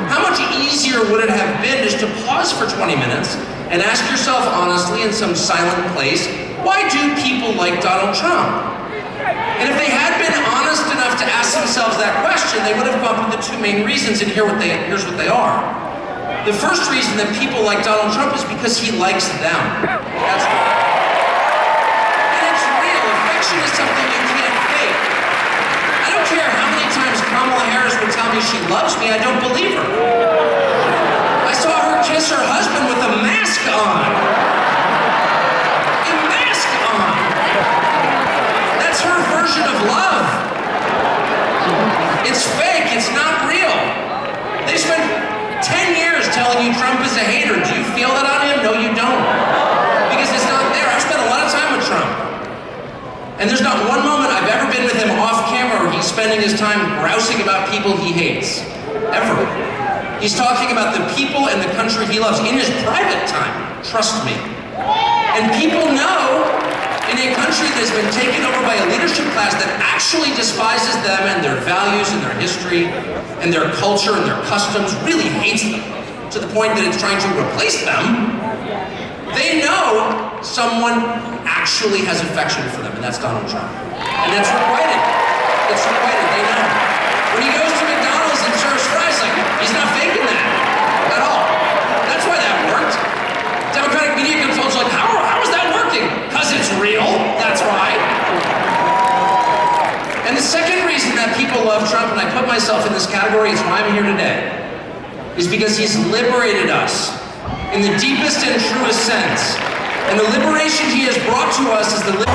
How much easier would it have been just to pause for 20 minutes and ask yourself honestly in some silent place, why do people like Donald Trump? And if they had been honest enough to ask themselves that question, they would have come up with the two main reasons, and here's what they are. The first reason that people like Donald Trump is because he likes them. That's right. And it's real. Affection is something you can't fake. I don't care how many times Kamala Harris would tell me she loves me, I don't believe her. I saw her kiss her husband with a mask on. A mask on. That's her version of love. It's fake, it's not real. They spent 10 years telling you Trump is a hater. Do you feel that on him? No, you don't. Because it's not there. I've spent a lot of time with Trump. And there's not one moment I've ever been with him off camera where he's spending his time grousing about people he hates. Ever. He's talking about the people and the country he loves in his private time. Trust me. And people know in a country that's been taken over by a leadership class that actually despises them and their values and their history and their culture and their customs, really hates them to the point that it's trying to replace them, they know someone actually has affection for them, and that's Donald Trump. And that's requited. It's requited, they know. When he goes to McDonald's and serves fries, like, he's not faking that at all. That's why that worked. Democratic media consultants are like, how is that working? Because it's real, that's why. And the second reason that people love Trump, and I put myself in this category, it's why I'm here today, is because he's liberated us in the deepest and truest sense. And the liberation he has brought to us is the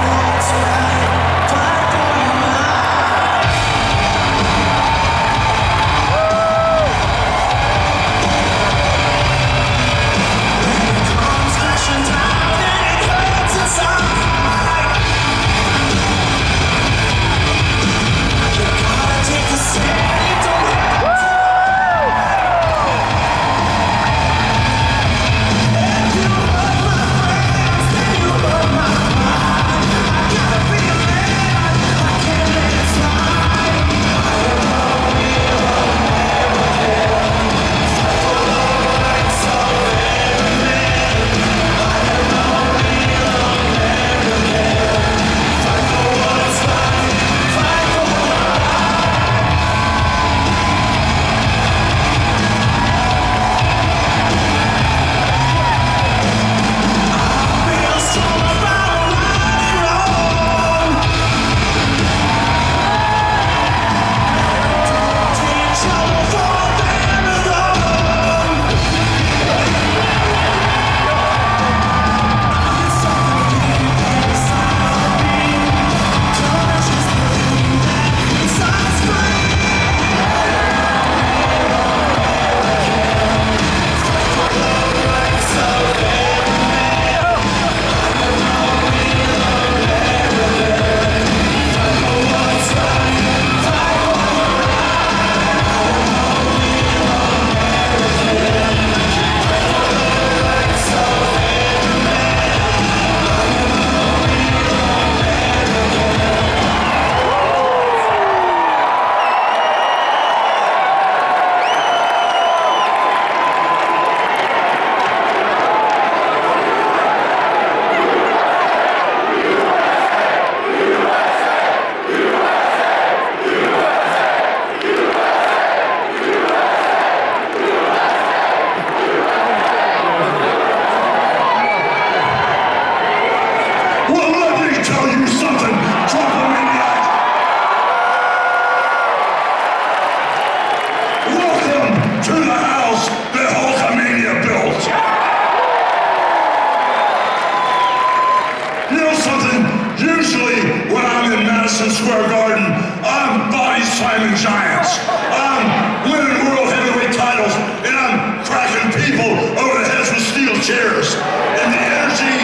Madison Square Garden, I'm body slamming giants. I'm winning world heavyweight titles, and I'm cracking people over the heads with steel chairs. And the energy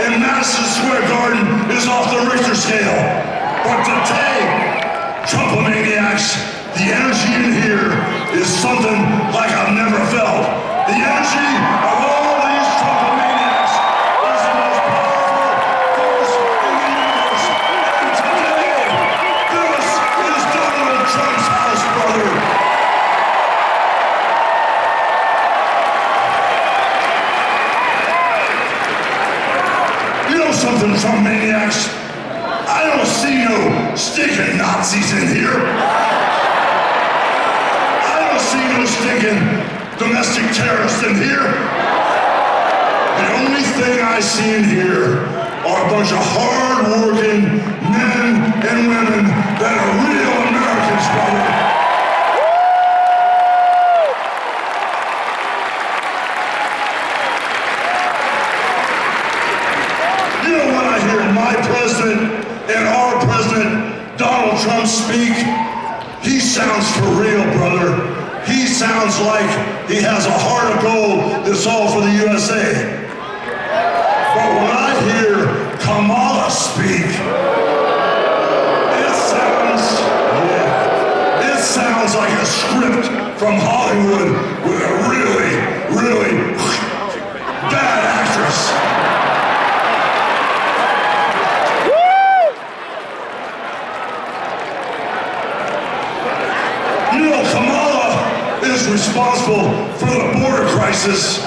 in Madison Square Garden is off the Richter scale. But today, Trumpomaniacs, the energy nothing from maniacs. I don't see no stinking Nazis in here. I don't see no stinking domestic terrorists in here. The only thing I see in here are a bunch of hard-working men and women that are real Americans, brother. You know, when I hear my president and our president, Donald Trump, speak, he sounds for real, brother. He sounds like he has a heart of gold that's all for the USA. But when I hear Kamala speak, it sounds like a script from Hollywood with a really, really bad actress. You know, Kamala is responsible for the border crisis.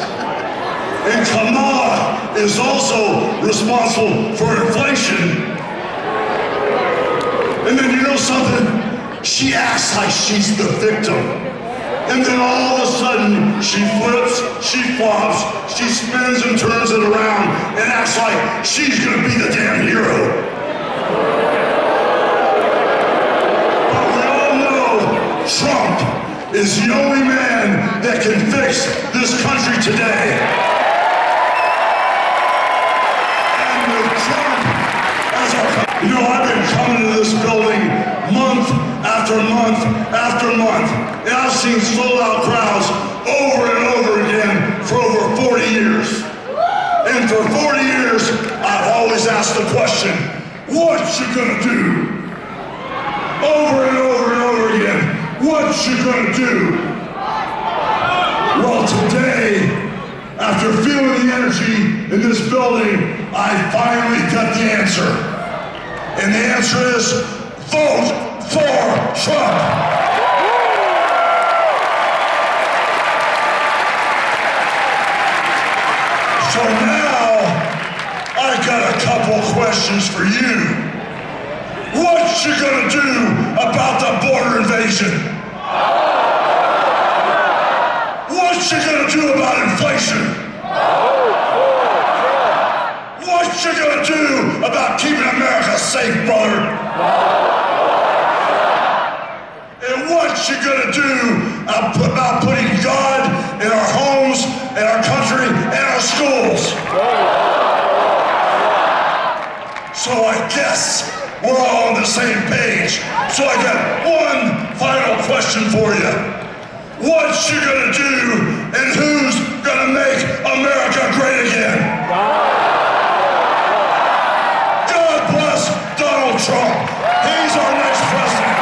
And Kamala is also responsible for inflation. And then you know something? She acts like she's the victim. And then all of a sudden, she flips, she flops, she spins and turns it around and acts like she's gonna be the damn hero. But we all know Trump is the only man that can fix this country today. You know, I've been coming to this building month after month after month, and I've seen sold-out crowds over and over again for over 40 years. And for 40 years, I've always asked the question, what you gonna do? Over and over and over again, what you gonna do? Well, today, after feeling the energy in this building, I finally got the answer. And the answer is, vote for Trump. So now, I got a couple questions for you. What you gonna do about the border invasion? What you gonna do about inflation? What you gonna do about keeping America safe, brother? And what you gonna do about putting God in our homes, in our country, and our schools? So I guess we're all on the same page. So I got one final question for you. What you gonna do, and who's gonna make America great again? Donald Trump. He's our next president.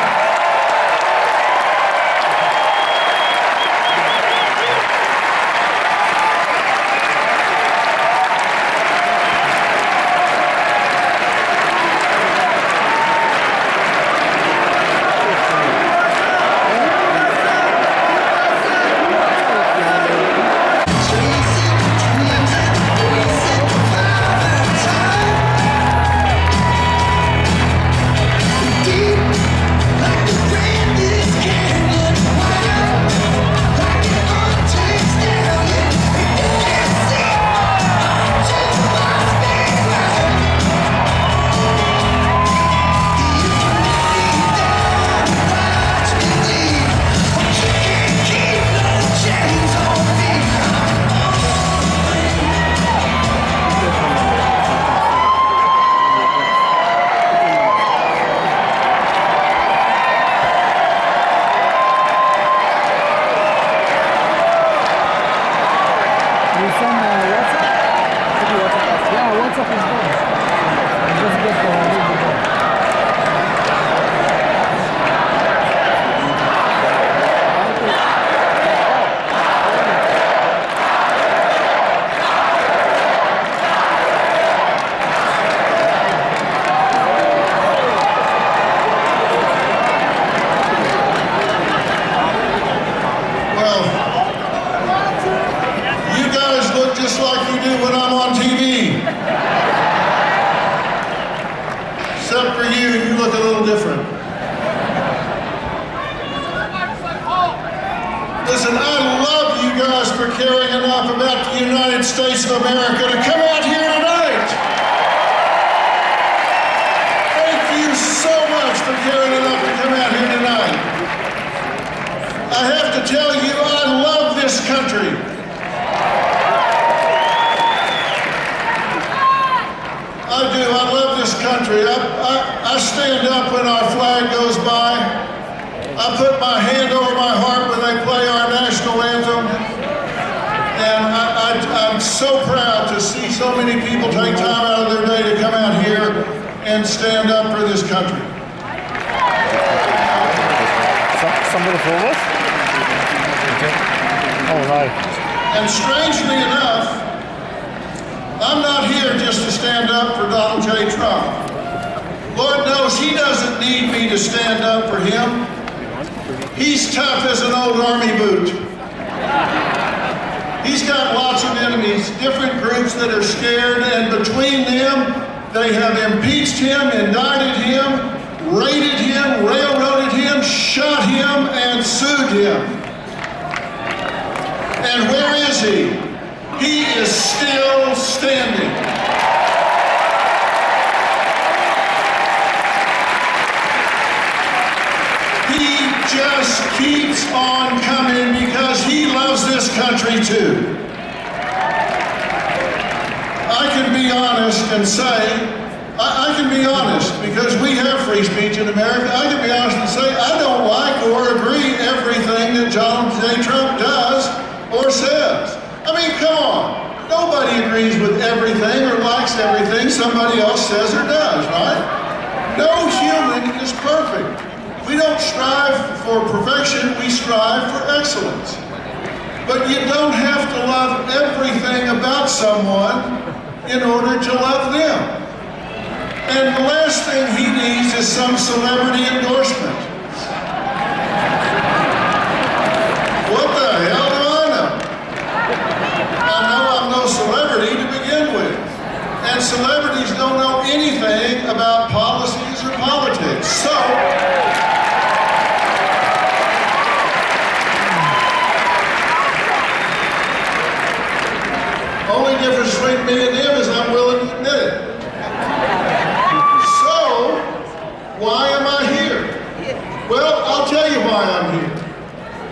Listen, I love you guys for caring enough about the United States of America to come out here tonight. Thank you so much for caring enough to come out here tonight. I have to tell you, I love this country. I do, I love this country. I stand up when our flag goes by. I put my hand over my heart when they play our national anthem. And I'm so proud to see so many people take time out of their day to come out here and stand up for this country. Somebody forward? Okay. All right. And strangely enough, I'm not here just to stand up for Donald J. Trump. Lord knows he doesn't need me to stand up for him. He's tough as an old army boot. He's got lots of enemies, different groups that are scared, and between them, they have impeached him, indicted him, raided him, railroaded him, shot him, and sued him. And where is he? He is still standing. Just keeps on coming because he loves this country too. I can be honest and say, I can be honest because we have free speech in America. I can be honest and say I don't like or agree everything that Donald J. Trump does or says. I mean, come on. Nobody agrees with everything or likes everything somebody else says or does, right? No human is perfect. We don't strive for perfection, we strive for excellence. But you don't have to love everything about someone in order to love them. And the last thing he needs is some celebrity endorsement. What the hell do I know? I know I'm no celebrity to begin with. And celebrities don't know anything about policies or politics. So, only difference between me and him is I'm willing to admit it. So, why am I here? Well, I'll tell you why I'm here.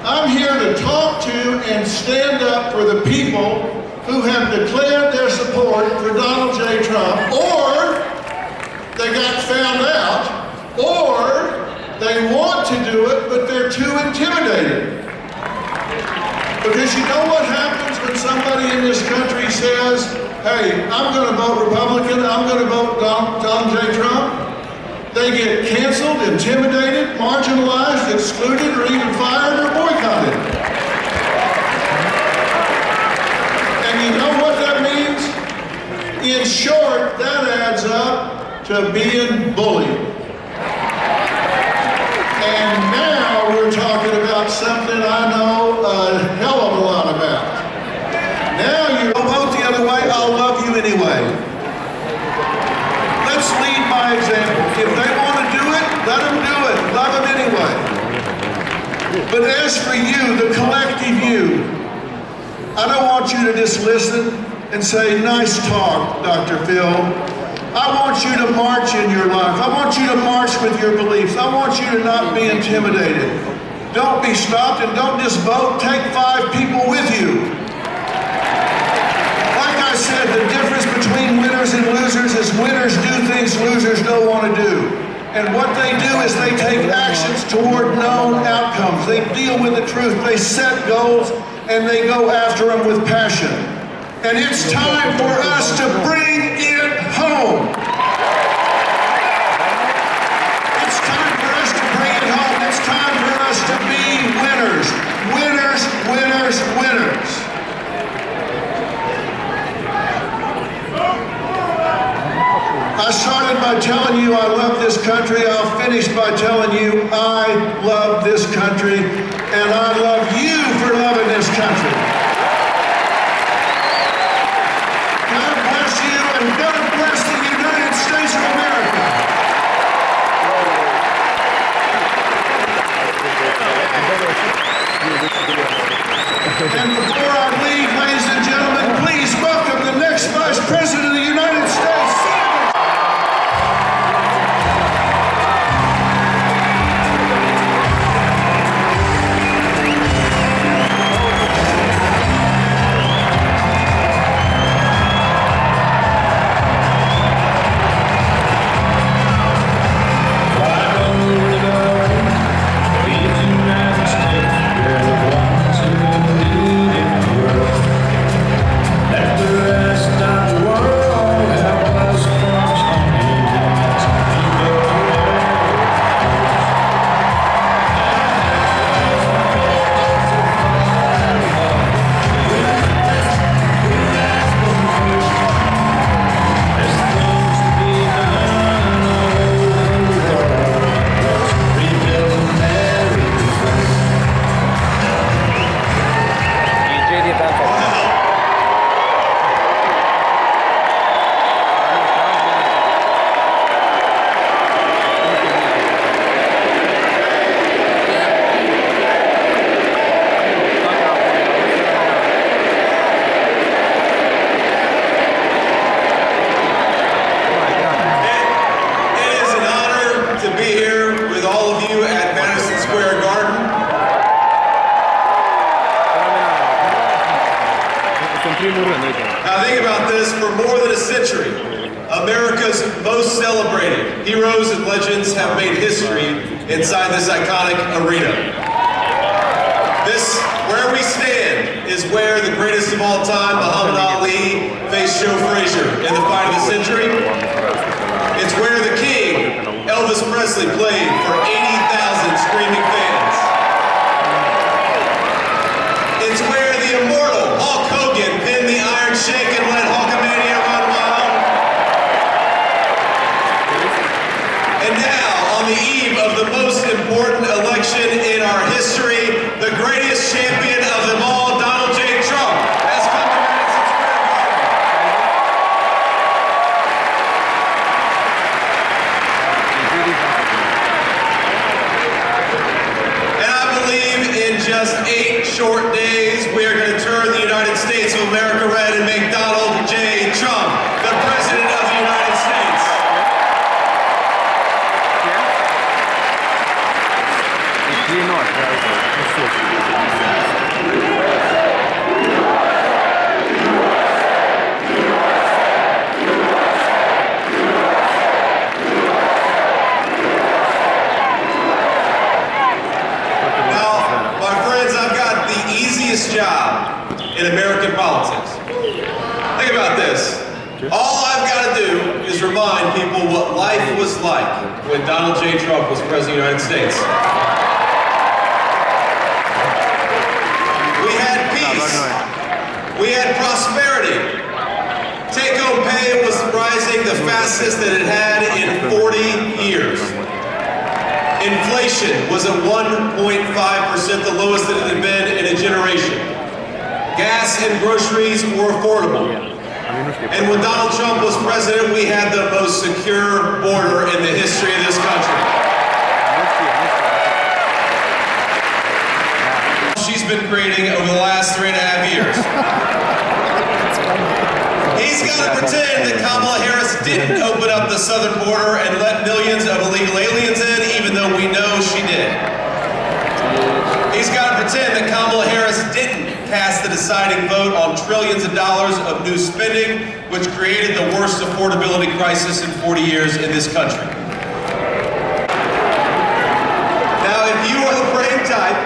I'm here to talk to and stand up for the people who have declared their support for Donald J. Trump, or they got found out, or they want to do it, but they're too intimidated. Because you know what happens when somebody in this country says, hey, I'm going to vote Republican, I'm going to vote Donald J. Trump? They get canceled, intimidated, marginalized, excluded, or even fired or boycotted. And you know what that means? In short, that adds up to being bullied. And now we're talking about something I know a hell of a lot about. Now you vote the other way, I'll love you anyway. Let's lead by example. If they want to do it, let them do it. Love them anyway. But as for you, the collective you, I don't want you to just listen and say, nice talk, Dr. Phil. I want you to march in your life. I want you to march with your beliefs. I want you to not be intimidated. Don't be stopped and don't just vote. Take 5 people with you. Like I said, the difference between winners and losers is winners do things losers don't want to do. And what they do is they take actions toward known outcomes. They deal with the truth. They set goals and they go after them with passion. And it's time for us to bring it home. It's time for us to bring it home. It's time for us to be winners. Winners, winners, winners. I started by telling you I love this country. I'll finish by telling you I love this country, and I love you for loving this country. God bless you, and God bless the United States of America. Now think about this, for more than a century, America's most celebrated heroes and legends have made history inside this iconic arena. This, where we stand, is where the greatest of all time, Muhammad Ali, faced Joe Frazier in the fight of the century. It's where the king, Elvis Presley, played for 80,000 screaming fans. It's where the immortal Hulk Hogan pinned the Iron Sheik and let Hulkamania run wild. And now, on the eve of the most important election in our history, the greatest champion of them all, Donald J. Trump, has come to Madison Square Garden. And I believe in just 8 short days, we are going to turn the United States of America red and make Donald J. Trump the President of the United States. Now, my friends, I've got the easiest job in American politics. Think about this. All I've got to do is remind people what life was like when Donald J. Trump was President of the United States. We had peace. We had prosperity. Take-home pay was rising the fastest that it had in 40 years. Inflation was at 1.5%, the lowest that it had been in a generation. Gas and groceries were affordable. And when Donald Trump was president, we had the most secure border in the history of this country. She's been creating over the last 3.5 years. He's got to pretend that Kamala Harris didn't open up the southern border and let millions of illegal aliens in, even though we know she did. He's got to pretend that Kamala Harris didn't cast the deciding vote on trillions of dollars of new spending, which created the worst affordability crisis in 40 years in this country. Now, if you are the praying type,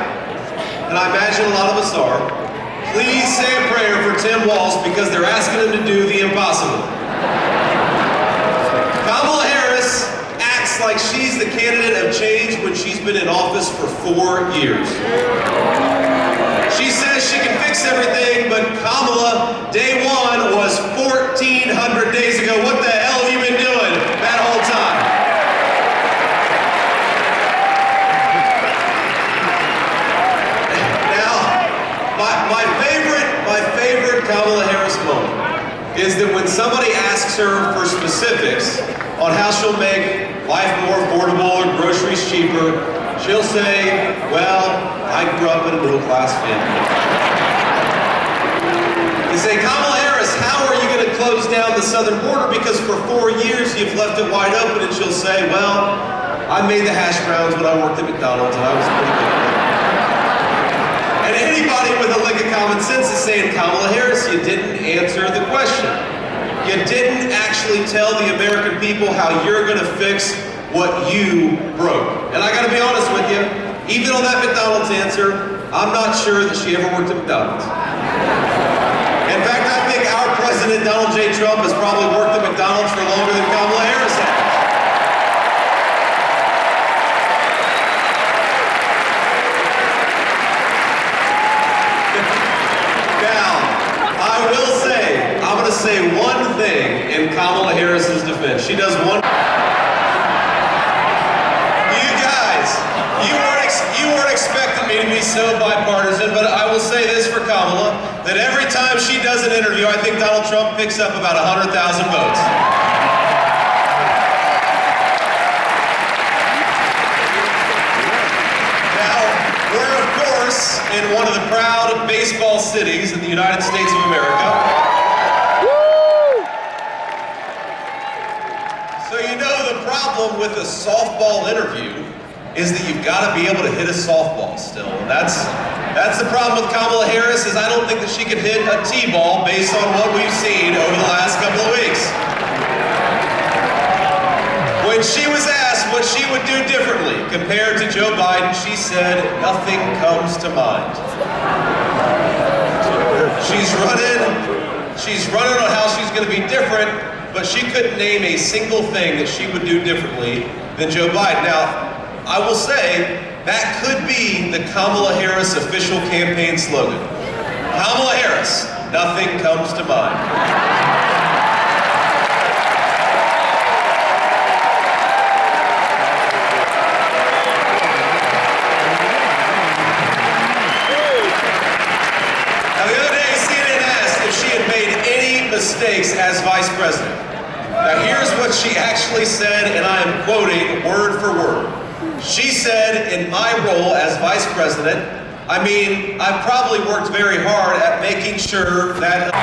and I imagine a lot of us are, please say a prayer for Tim Walz because they're asking him to do the impossible. Kamala Harris acts like she's the candidate of change when she's been in office for 4 years. She says she can fix everything, but Kamala, day one was 1,400 days ago. What the hell have you been doing that whole time? My favorite Kamala Harris moment is that when somebody asks her for specifics on how she'll make life more affordable or groceries cheaper, she'll say, well, I grew up in a middle-class family. You say, Kamala Harris, how are you going to close down the southern border? Because for 4 years you've left it wide open. And she'll say, well, I made the hash browns when I worked at McDonald's and I was pretty good. And anybody with a lick of common sense is saying, Kamala Harris, you didn't answer the question. You didn't actually tell the American people how you're going to fix what you broke. And I got to be honest with you, even on that McDonald's answer, I'm not sure that she ever worked at McDonald's. In fact, I think our president, Donald J. Trump, has probably worked at McDonald's for longer than Kamala Harris has. I'm going to say one thing in Kamala Harris's defense. She does one. You guys, you weren't expecting me to be so bipartisan, but I will say this for Kamala, that every time she does an interview, I think Donald Trump picks up about 100,000 votes. Now, we're of course in one of the proud baseball cities in the United States of America. So you know the problem with a softball interview is that you've got to be able to hit a softball still. And that's That's the problem with Kamala Harris, is I don't think that she could hit a T-ball based on what we've seen over the last couple of weeks. When she was asked what she would do differently compared to Joe Biden, she said, nothing comes to mind. She's running on how she's going to be different, but she couldn't name a single thing that she would do differently than Joe Biden. Now, I will say, that could be the Kamala Harris official campaign slogan. Kamala Harris, nothing comes to mind. Now, the other day, CNN asked if she had made any mistakes as vice president. Now, here's what she actually said, and I am quoting word for word. She said, in my role as vice president, I mean, I've probably worked very hard at making sure that...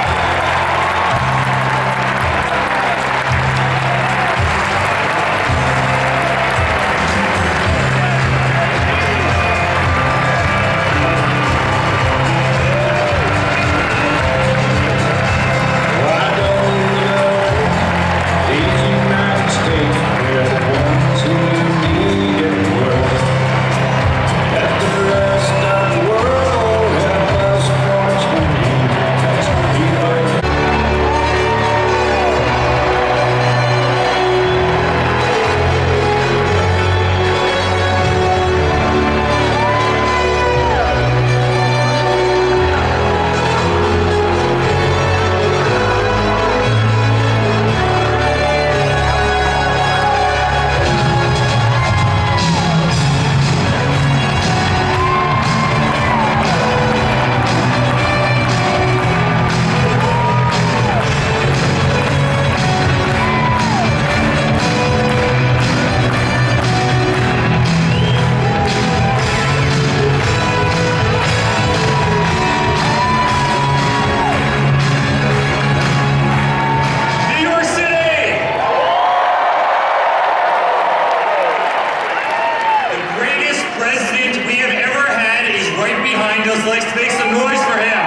Let's make some noise for him.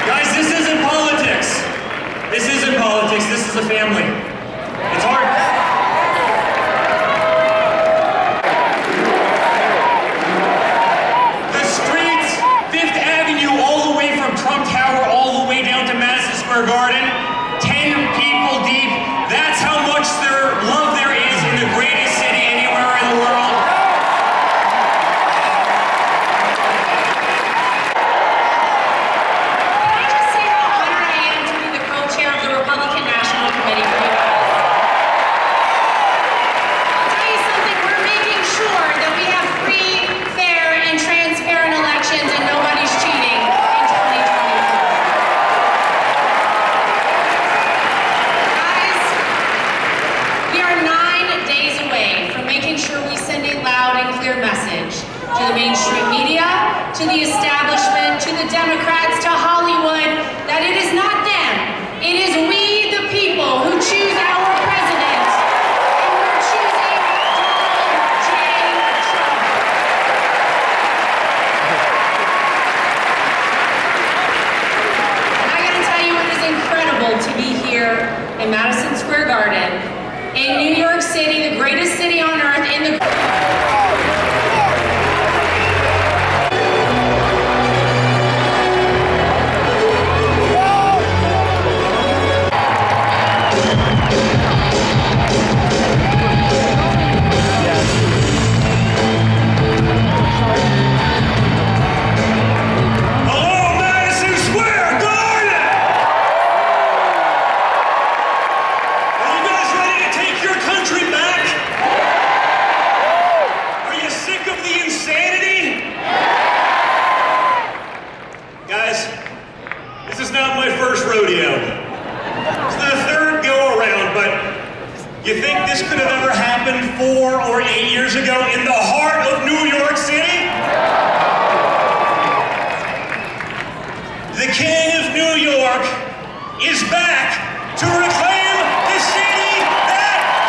Guys, this isn't politics. This isn't politics. This is a family. It's hard. The streets, 5th Avenue, all the way from Trump Tower, all the way down to Madison Square Garden, 10 people deep. That's how much love there is in the greatest city anywhere in the world. Can I just say how honored I am to be the co-chair of the Republican National Committee for you guys? I'll tell you something, we're making sure that we have free, fair, and transparent elections and nobody's cheating in 2024. Guys, we are 9 days away from making sure we send a loud and clear message to the mainstream media, to the establishment, to the Democrats, to Hollywood, that it is not them, it is we, the people, who choose our president, and we're choosing Donald J. Trump. And I gotta tell you, it is incredible to be here in Madison Square Garden, in New York City, the greatest city on earth, in the... Hello, Madison Square Garden! Are you guys ready to take your country back? Are you sick of the insanity? Guys, this is not my first rodeo. It's the 3rd go-around, but you think this could have ever happened 4 or 8 years ago in the heart of New York City? The King of New York is back to reclaim the city that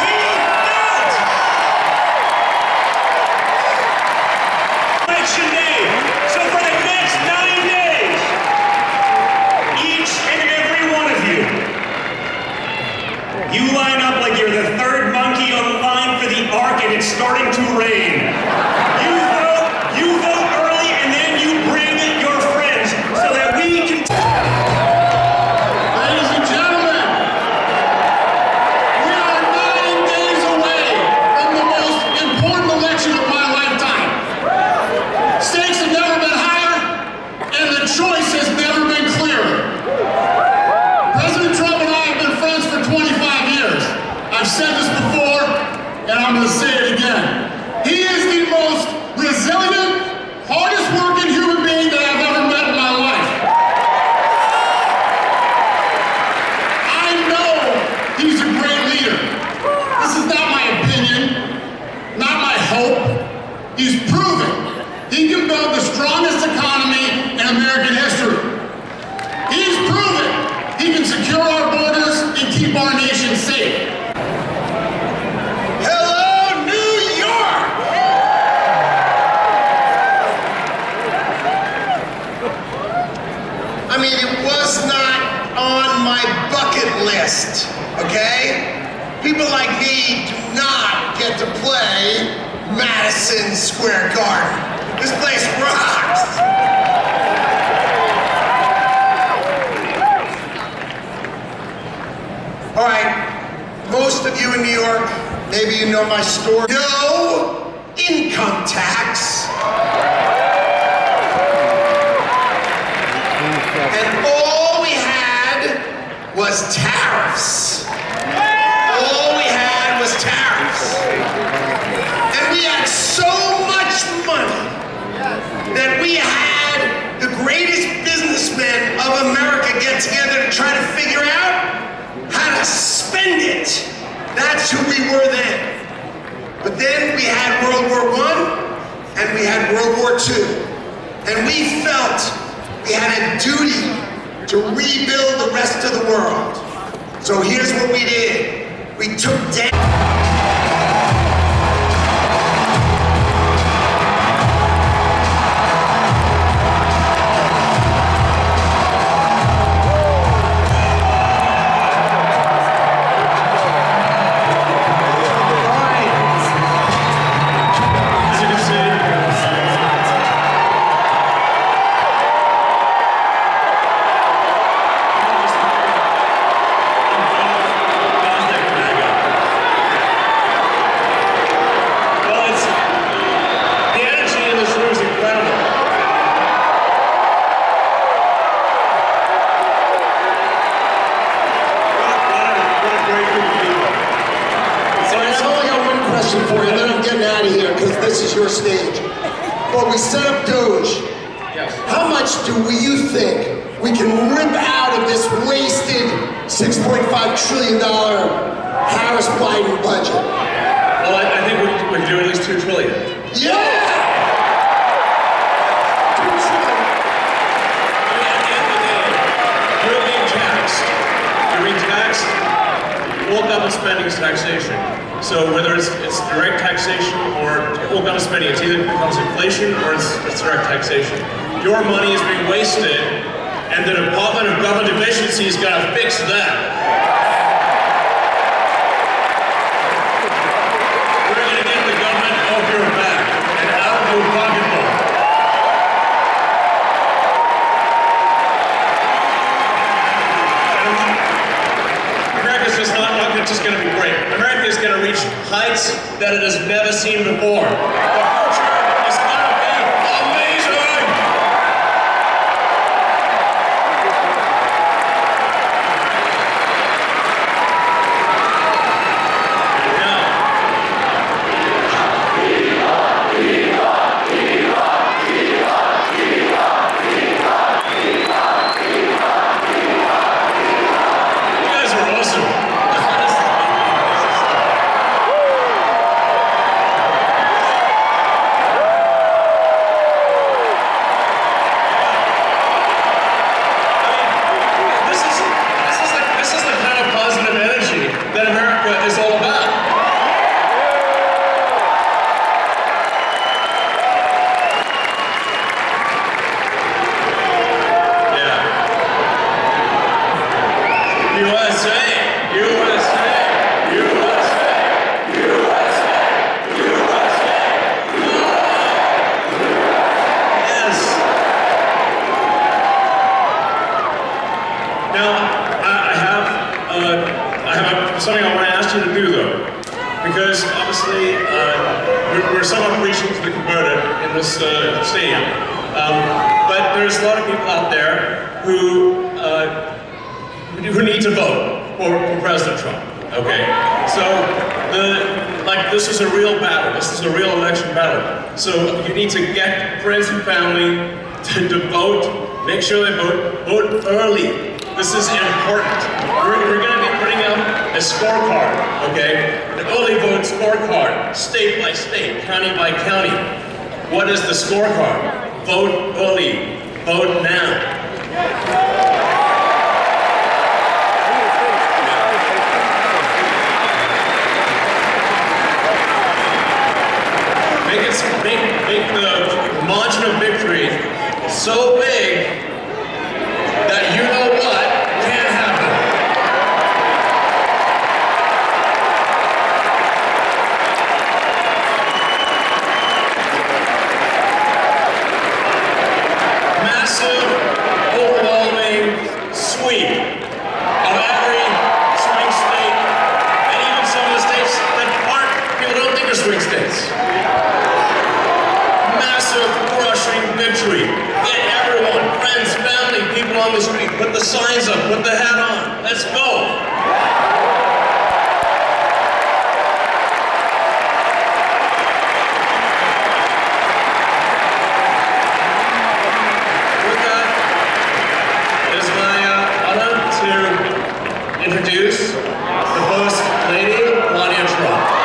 mean, it was not on my bucket list, okay? People like me do not get to play Madison Square Garden. This place rocks. All right, most of you in New York, maybe you know my story. No income tax. And all we had was tariffs. All we had was tariffs. And we had so much money that we had the greatest businessmen of America get together to try to figure out how to spend it. That's who we were then. But then we had World War I and we had World War II. And we felt we had a duty to rebuild the rest of the world. So here's what we did. We took down. For you, then I'm getting out of here because this is your stage. But we set up Doge. Yes. How much do you think we can rip out of this wasted $6.5 trillion Harris-Biden budget? Well, I think we can do at least $2 trillion. Yeah! You're being taxed. You're being taxed. All government spending is taxation. So whether it's direct taxation or all government spending, it either becomes inflation or it's direct taxation. Your money is being wasted, and the Department of Government Efficiency is going to fix that. We're going to get the government off your back and out of your pocketbook. America's just going to be great. America is going to reach heights that it has never seen before. The future is going to be amazing! You guys are awesome. This is the kind of positive energy that America is all about. Yeah. USA, USA, USA, USA, USA. Yes. Now, I have something I want to ask you to do, though, because obviously we're somewhat preaching to the converted in this stadium, but there's a lot of people out there who need to vote for President Trump. Okay, so this is a real battle. This is a real election battle. So you need to get friends and family to vote. Make sure they vote early. This is important. We're going to be putting out a scorecard, okay? An early vote scorecard, state by state, county by county. What is the scorecard? Vote early. Vote now. Make the margin of victory so big that on the street, put the signs up, put the hat on. Let's go. With that, it is my honor to introduce the First Lady, Melania Trump.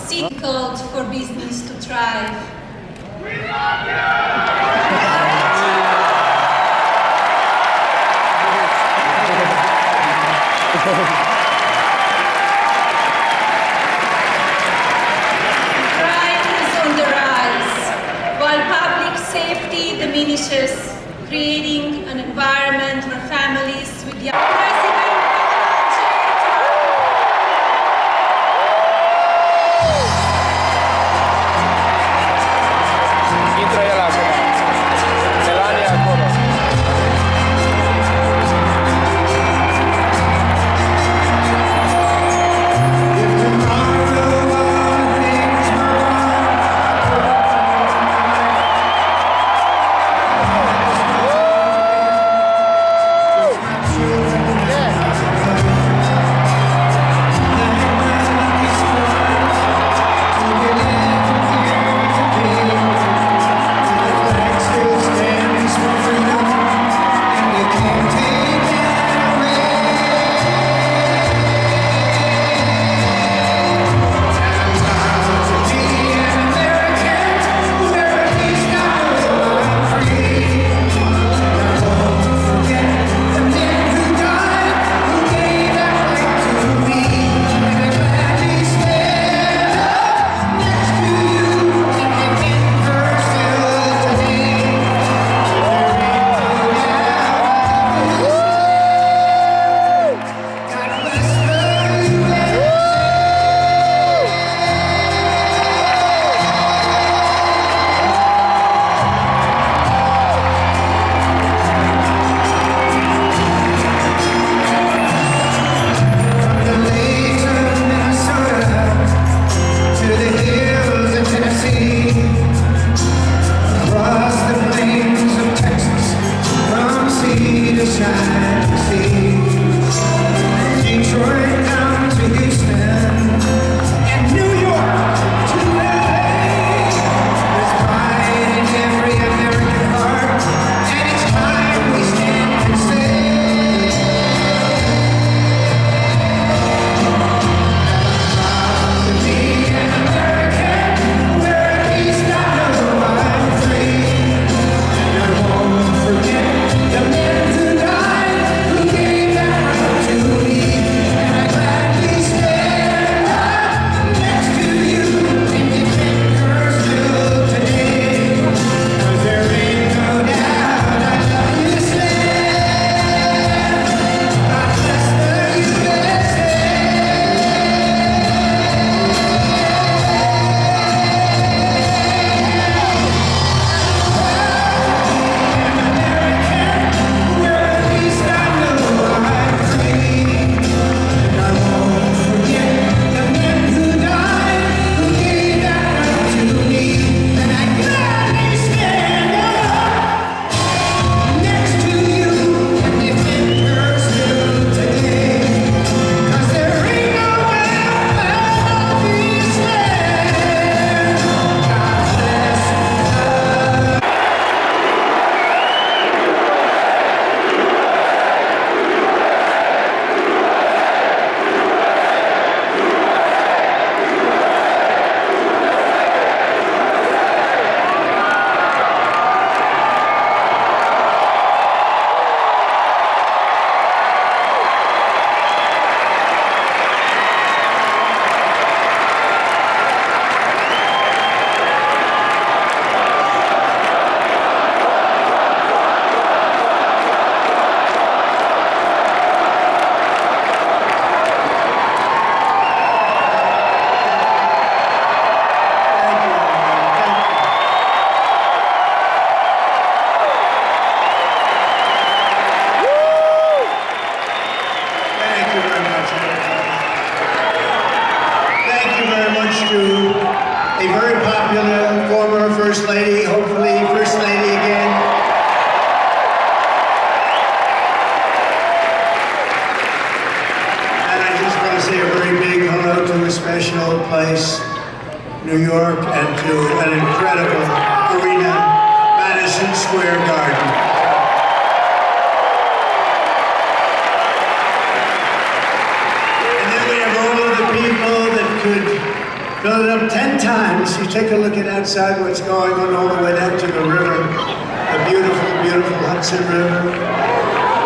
Difficult for business to thrive. Crime is on the rise, while public safety diminishes, creating an environment where families with young president. We stand New York and to an incredible arena, Madison Square Garden. And then we have all of the people that could fill it up 10 times. You take a look at outside what's going on all the way down to the river, the beautiful, beautiful Hudson River.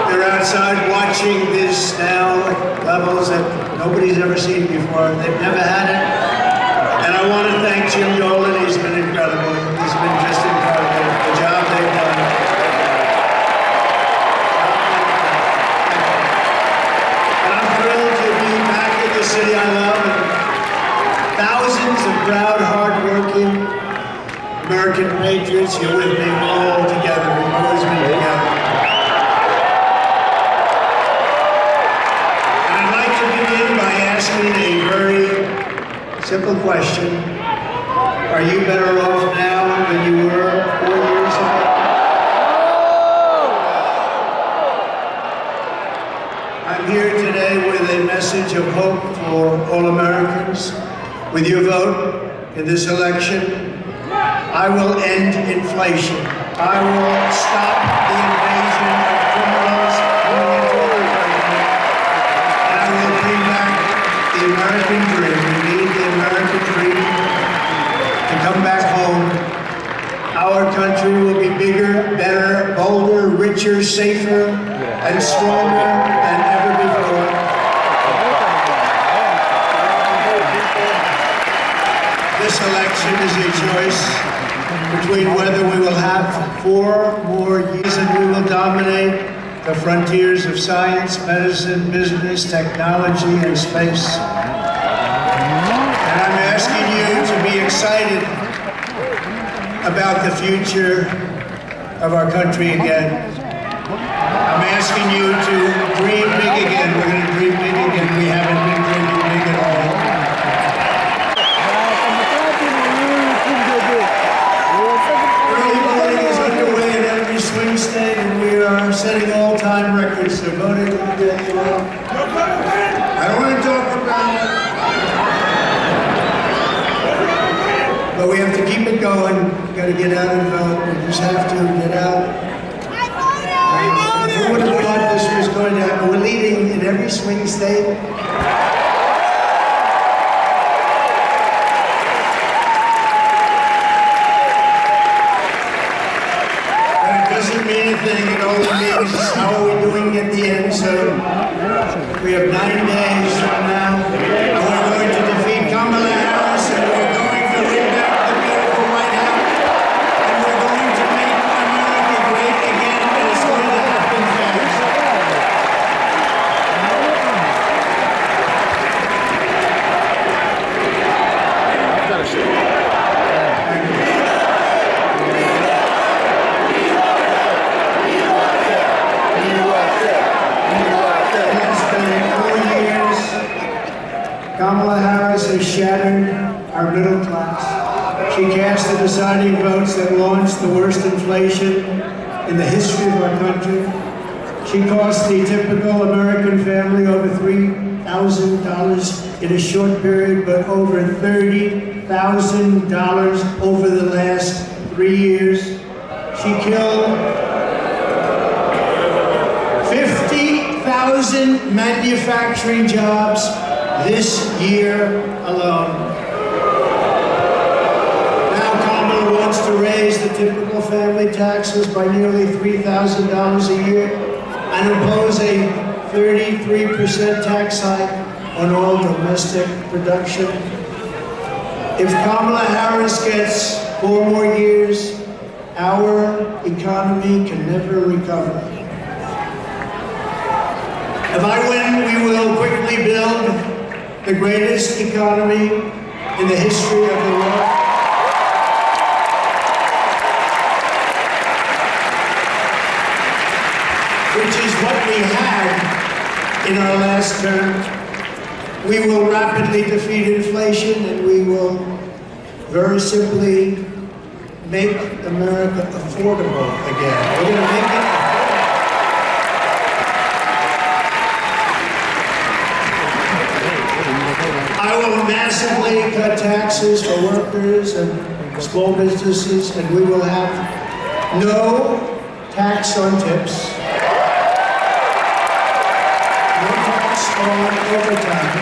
They're outside watching this now at levels that nobody's ever seen before. They've never had it. And I want to thank Jim Dolan. He's been incredible. He's been just incredible. The job they've done. And I'm thrilled to be back in the city I love. And thousands of proud, hard-working American patriots. You're with me all together. We've always been together. Asking a very simple question. Are you better off now than you were 4 years ago? I'm here today with a message of hope for all Americans. With your vote in this election, I will end inflation. I will stop the invasion of criminals coming into our country. And I will bring back the American dream. We need the American dream to come back home. Our country will be bigger, better, bolder, richer, safer, and stronger than ever before. This election is a choice between whether we will have 4 more years and we will dominate the frontiers of science, medicine, business, technology, and space. And I'm asking you to be excited about the future of our country again. I'm asking you to dream big again. We're going to dream big again. We haven't been dreaming big at all. Early voting is underway in every swing state, and we are setting all-time records. So voting will be I don't want to talk about it. But we have to keep it going. We've got to get out and vote. We just have to get out. Who would have thought this was going to happen? We're leading in every swing state. It only means how are we doing at the end. So we have 9 days from now, and we're going to defeat Kamala Harris, and we're going to win back the beautiful White House, and we're going to make America great again, and it's going to happen fast. Kamala Harris has shattered our middle class. She cast the deciding votes that launched the worst inflation in the history of our country. She cost the typical American family over $3,000 in a short period, but over $30,000 over the last 3 years. She killed 50,000 manufacturing jobs this year alone. Now Kamala wants to raise the typical family taxes by nearly $3,000 a year and impose a 33% tax hike on all domestic production. If Kamala Harris gets 4 more years, our economy can never recover. If I win, we will quickly build the greatest economy in the history of the world. Which is what we had in our last term. We will rapidly defeat inflation, and we will very simply make America affordable again. We're going to make it. I will massively cut taxes for workers and small businesses, and we will have no tax on tips, no tax on overtime,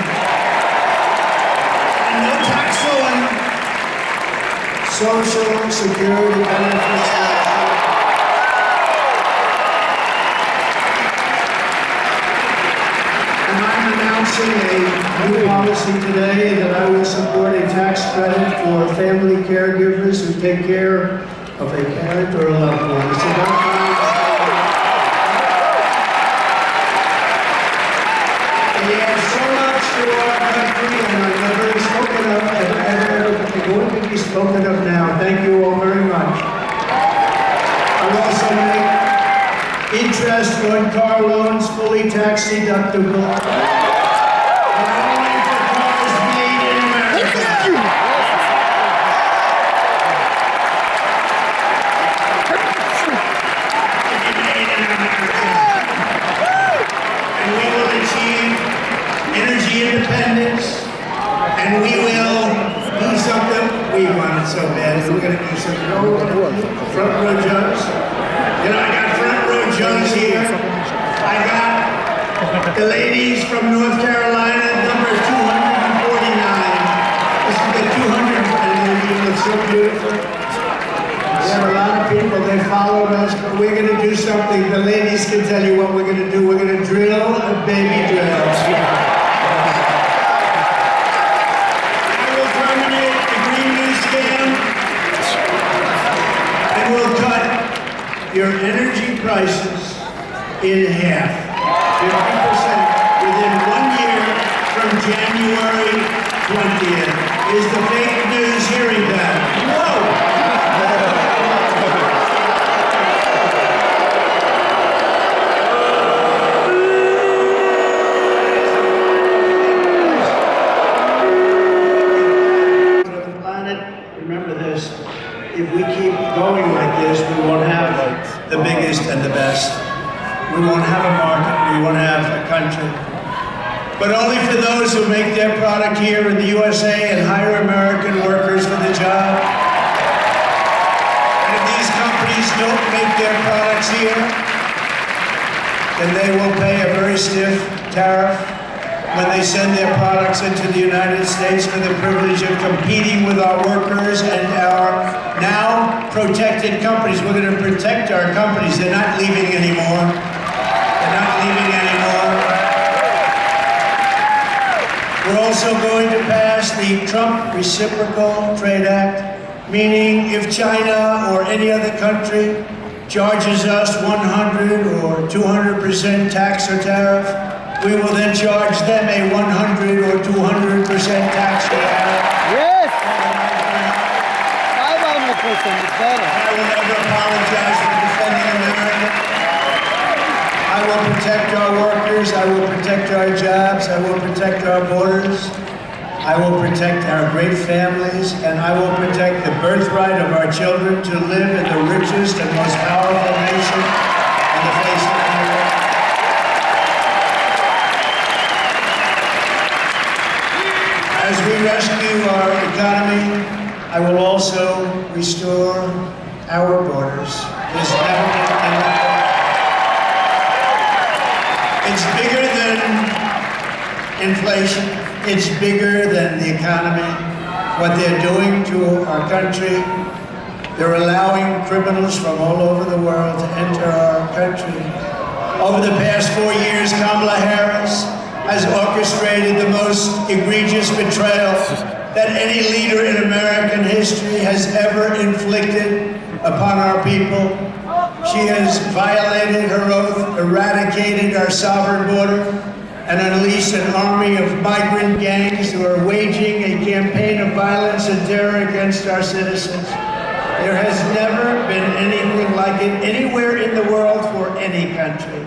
and no tax on social security benefits. And I'm announcing a new policy today that I will support a tax credit for family caregivers who take care of a parent or a loved one. It's about time. We have so much to our country, and I've never spoken of, they're going to be spoken of now. Thank you all very much. I'll also make interest on car loans fully tax deductible. Independence, and we will do something. We want it so bad. We're going to do something. Front row Jones. You know, I got front row Jones here. I got the ladies from North Carolina, number 249. This is the 200, and they look so beautiful. There are a lot of people, they followed us, but we're going to do something. The ladies can tell you what we're going to do. We're going to drill a baby drill. Your energy prices in half, 50% within 1 year from January 20th. Is the fake news hearing that? Whoa! Remember this, if we keep going like this, we won't have the biggest and the best. We won't have a market, we won't have a country. But only for those who make their product here in the USA and hire American workers for the job. And if these companies don't make their products here, then they will pay a very stiff tariff when they send their products into the United States for the privilege of competing with our workers and our now protected companies. We're going to protect our companies. They're not leaving anymore. They're not leaving anymore. We're also going to pass the Trump Reciprocal Trade Act, meaning if China or any other country charges us 100 or 200% tax or tariff, we will then charge them a 100 or 200% tax or tariff. Yes! I will never apologize for defending America. I will protect our workers, I will protect our jobs, I will protect our borders, I will protect our great families, and I will protect the birthright of our children to live in the richest and most powerful nation on the face of the earth. As we rescue our economy, I will also restore our borders. There's never been enough. It's bigger than inflation. It's bigger than the economy. What they're doing to our country, they're allowing criminals from all over the world to enter our country. Over the past 4 years, Kamala Harris has orchestrated the most egregious betrayal that any leader in American history has ever inflicted upon our people. She has violated her oath, eradicated our sovereign border, and unleashed an army of migrant gangs who are waging a campaign of violence and terror against our citizens. There has never been anything like it anywhere in the world for any country.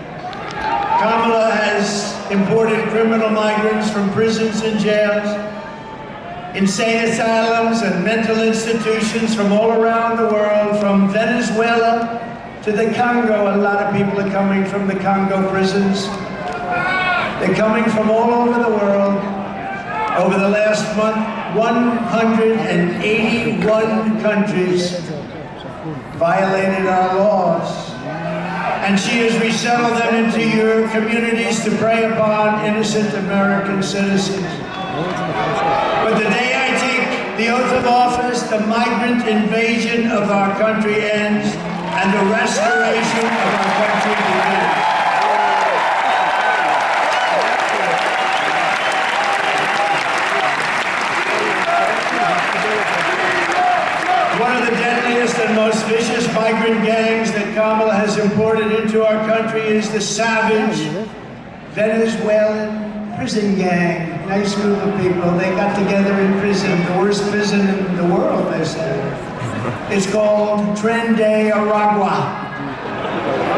Kamala has imported criminal migrants from prisons and jails, insane asylums and mental institutions from all around the world, from Venezuela to the Congo. A lot of people are coming from the Congo prisons. They're coming from all over the world Over the last month, 181 countries violated our laws. And she has resettled them into your communities to prey upon innocent American citizens. But the day I take the oath of office, the migrant invasion of our country ends and the restoration of our country begins. One of the deadliest and most vicious migrant gangs that Kamala has imported into our country is the savage Venezuelan prison gang. Nice group of people. They got together in prison, the worst prison in the world, they say. It's called Tren de Aragua.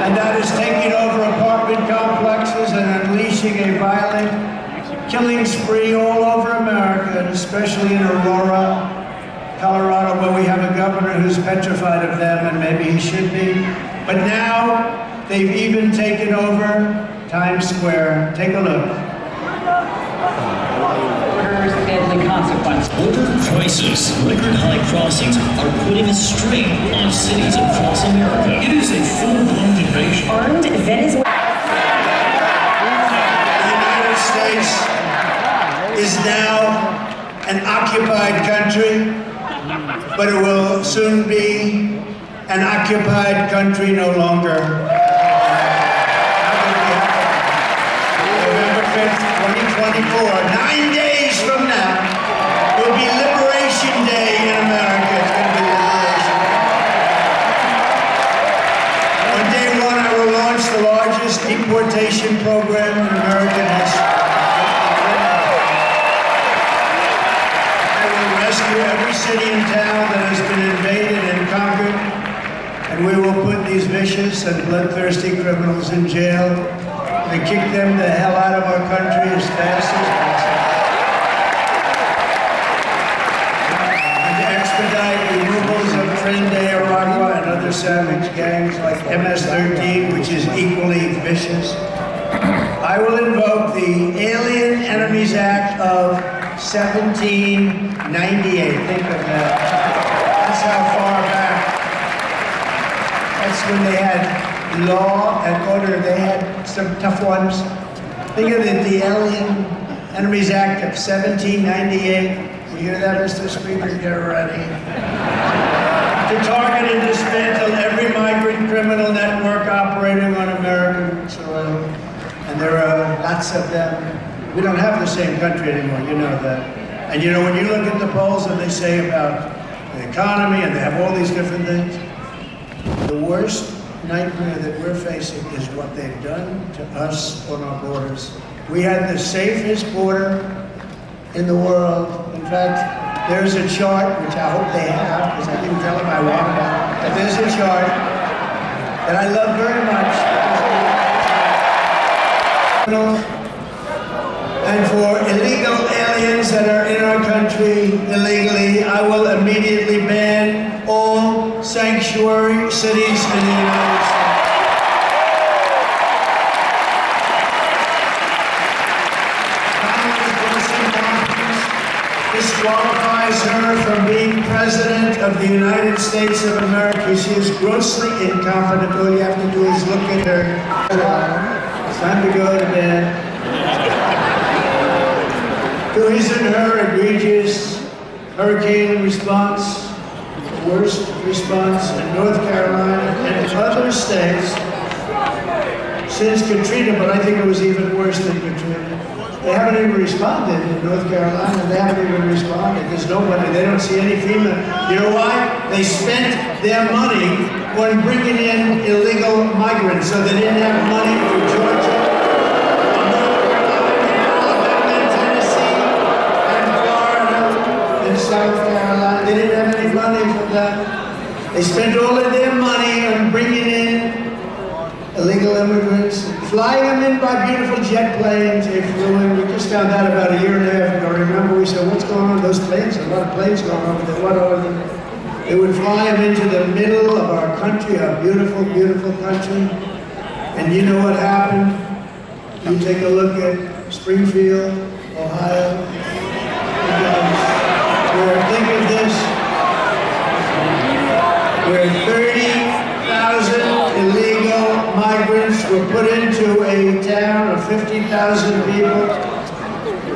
And that is taking over apartment complexes and unleashing a violent killing spree all over America, and especially in Aurora, Colorado, where we have a governor who's petrified of them, and maybe he should be. But now, they've even taken over Times Square. Take a look. Orders deadly consequences. Border crisis, record high crossings are putting a strain on cities across America. It is a full-blown invasion. Armed Venezuela. The United States is now an occupied country, but it will soon be an occupied country no longer. November 5th, 2024, 9 days from now, will be Liberation Day in America. It's going to be Liberation Day. On day one, I will launch the largest deportation program in American history. Rescue every city and town that has been invaded and conquered, and we will put these vicious and bloodthirsty criminals in jail and kick them the hell out of our country as fast as possible. And to expedite removals of Tren de Aragua and other savage gangs like MS-13, which is equally vicious, I will invoke the Alien Enemies Act of 1798. Think of that. That's how far back. That's when they had law and order. They had some tough ones. Think of the Alien Enemies Act of 1798. You hear that, Mr. Speaker? Get ready. To target and dismantle every migrant criminal network operating on American soil. And there are lots of them. We don't have the same country anymore, you know that. And you know, when you look at the polls and they say about the economy and they have all these different things, the worst nightmare that we're facing is what they've done to us on our borders. We had the safest border in the world. In fact, there's a chart, which I hope they have, because I didn't tell them I wanted it, but there's a chart that I love very much. And for illegal aliens that are in our country illegally, I will immediately ban all sanctuary cities in the United States. Disqualifies her from being President of the United States of America. She is grossly incompetent. All you have to do is look at her. It's time to go to bed. To his and her egregious hurricane response, worst response in North Carolina and other states since Katrina, but I think it was even worse than Katrina. They haven't even responded in North Carolina. They haven't even responded. There's nobody. They don't see any FEMA. You know why? They spent their money on bringing in illegal migrants, so they didn't have money for Georgia, South Carolina. They didn't have any money for that. They spent all of their money on bringing in illegal immigrants, flying them in by beautiful jet planes. They flew in. We just found out about a year and a half ago. Remember, we said, what's going on with those planes? A lot of planes going over there. What are they? They would fly them into the middle of our country, our beautiful, beautiful country. And you know what happened? You take a look at Springfield, Ohio. where, think of this, where 30,000 illegal migrants were put into a town of 50,000 people.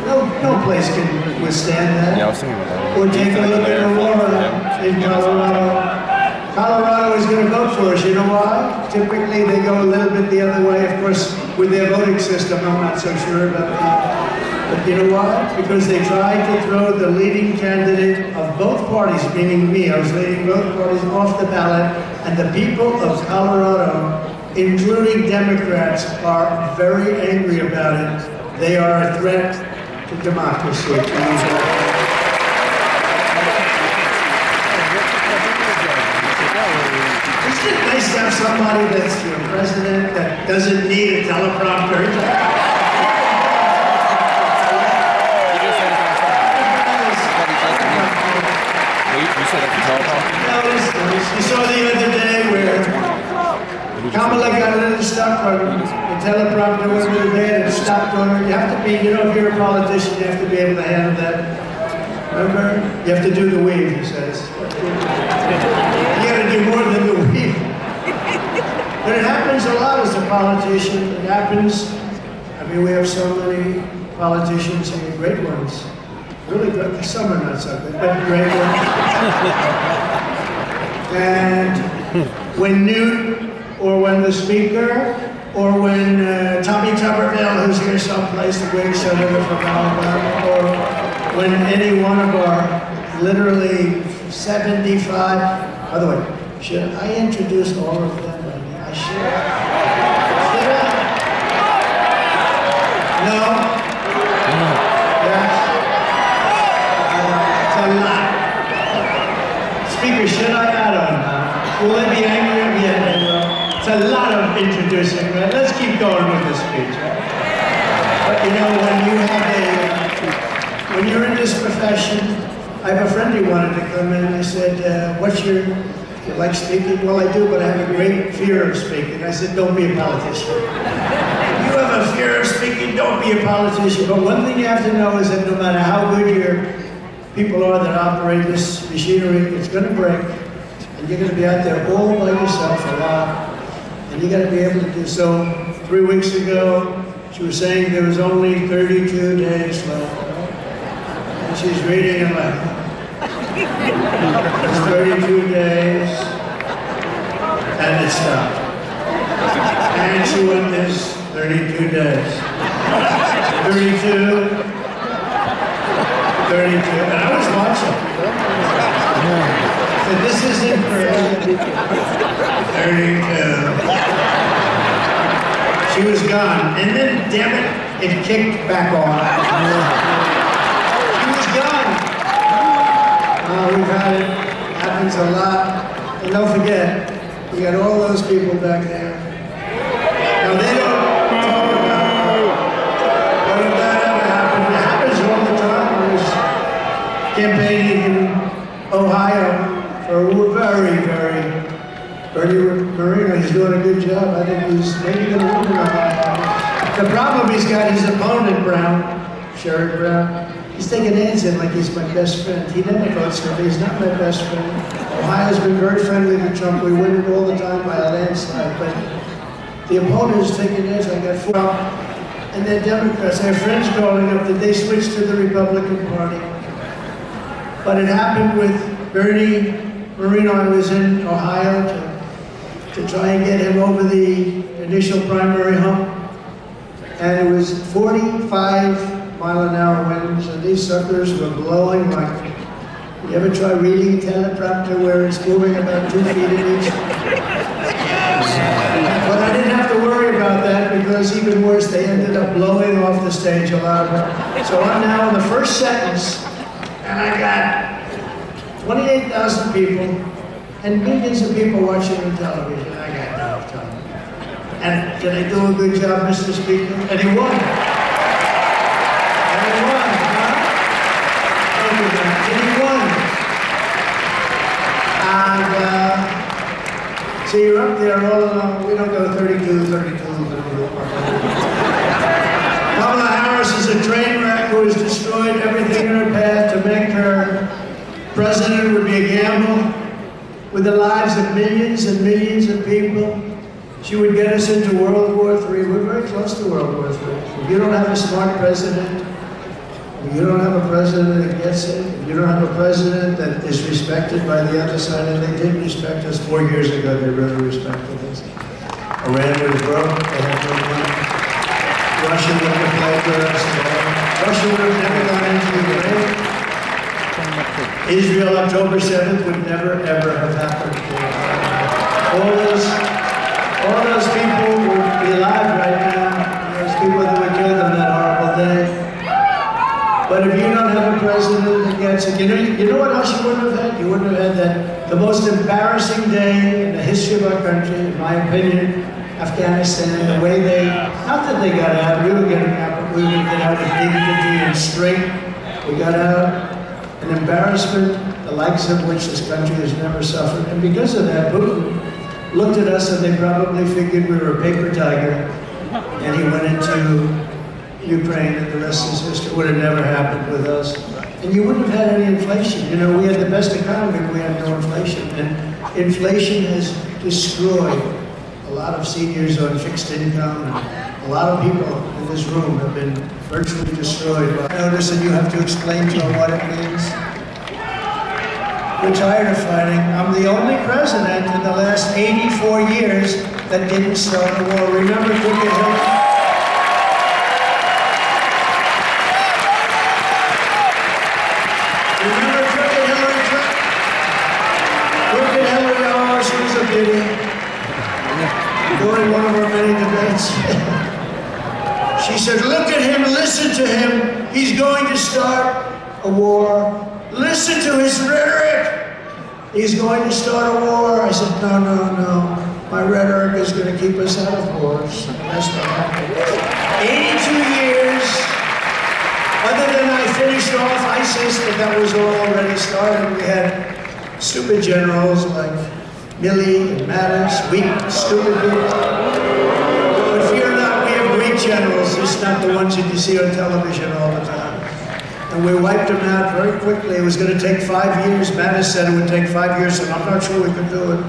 No place can withstand that. Yeah, I was thinking about that. Or take a look at Aurora in Colorado. Colorado is going to vote for us. You know why? Typically, they go a little bit the other way. Of course, with their voting system, I'm not so sure about that. But you know why? Because they tried to throw the leading candidate of both parties, meaning me, I was leading both parties, off the ballot, and the people of Colorado, including Democrats, are very angry about it. They are a threat to democracy. Isn't it nice to have somebody that's your president that doesn't need a teleprompter? You saw the other day where Kamala got a little stuck on the teleprompter went really bad and stopped on her. You have to be, you know, if you're a politician, you have to be able to handle that. Remember? You have to do the weave, he says. You got to do more than the weave. But it happens a lot as a politician. It happens. I mean, we have so many politicians and great ones. Really good. Some are not so good, but great ones. And when Newt, or when the speaker, or when Tommy Tuberville, who's here someplace, the great senator from Alabama, or when any one of our literally 75, by the way, should I introduce all of them? I should. Should I? No? Yes? It's a lot. Speaker, should I add on now? Will they be angry at me? It's a lot of introducing, right? Let's keep going with this speech. Right? But you know, when you're in this profession, I have a friend who wanted to come in. I said, you like speaking? Well, I do, but I have a great fear of speaking. I said, don't be a politician. If you have a fear of speaking, don't be a politician. But one thing you have to know is that no matter how good your people are that operate this machinery, it's going to break. And you're going to be out there all by yourself a lot. And you got to be able to do so. 3 weeks ago, she was saying there was only 32 days left. And she's reading it like, it's 32 days, and it stopped. And she went this 32 days. 32, 32, and I was watching. So this is incredible. 32. She was gone, and then, damn it, it kicked back on. She was gone. We've had it. Happens a lot. And don't forget, you got all those people back there. Now they don't talk about it. But if that ever happened, it happens all the time. I was campaigning in Ohio for a Bernie Moreno. He's doing a good job. I think he's maybe going to win Ohio. The problem he's got, his opponent, Brown, Sherrod Brown, he's taking ads in like he's my best friend. He never votes for me. He's not my best friend. Ohio's been very friendly to Trump. We win it all the time by a landslide. But the opponent is taking ads. I got 4. And they're Democrats. I have friends growing up that they switched to the Republican Party. But it happened with Bernie Moreno. I was in Ohio to try and get him over the initial primary hump. And it was 45-mile-an-hour winds, and these suckers were blowing like, you ever try reading a teleprompter where it's moving about 2 feet in each? But I didn't have to worry about that because even worse, they ended up blowing off the stage a lot. So I'm now in the first sentence, and I got 28,000 people and millions of people watching on television. I got no time. And did I do a good job, Mr. Speaker? And he won. And he won, huh? And he won. And so you're up there all along. We don't go 32. Kamala Harris is a train wreck who has destroyed everything in her path to President would be a gamble with the lives of millions and millions of people. She would get us into World War III. We're very close to World War III. If you don't have a smart president, if you don't have a president that gets it, if you don't have a president that is respected by the other side, and they did respect us 4 years ago, they really respected us. Iran was broke, they had no money. Russia wouldn't have played with us at all. Russia would have never gone into Ukraine. Israel, October 7th, would never, ever have happened. All those people would be alive right now. Those people that were killed on that horrible day. But if you don't have a president that gets it, you know what else you wouldn't have had? You wouldn't have had that, the most embarrassing day in the history of our country, in my opinion, Afghanistan, the way they, not that they got out, we were getting out, but we were getting out with dignity and strength. We got out, an embarrassment, the likes of which this country has never suffered. And because of that, Putin looked at us and they probably figured we were a paper tiger, and he went into Ukraine, and the rest is history. It would have never happened with us. And you wouldn't have had any inflation. You know, we had the best economy, we had no inflation. And inflation has destroyed a lot of seniors on fixed income, and a lot of people in this room have been virtually destroyed. Notice, and you have to explain to them what it means. We're tired of fighting. I'm the only president in the last 84 years that didn't start a war. Remember Crooked Hillary? Remember Crooked Hillary Clinton? Crooked Hillary, oh, she was a beauty. During one of our many debates, she said, look at him, listen to him. He's going to start a war. Listen to his rhetoric. He's going to start a war. I said, no, no, no. My rhetoric is going to keep us out of wars. That's not happening. 82 years. Other than I finished off ISIS, but that was all already started. We had stupid generals like Milley and Mattis, weak, stupid people. But fear not, we have great generals, just not the ones that you see on television all the time. And we wiped them out very quickly. It was going to take 5 years. Madison said it would take 5 years, and I'm not sure we could do it.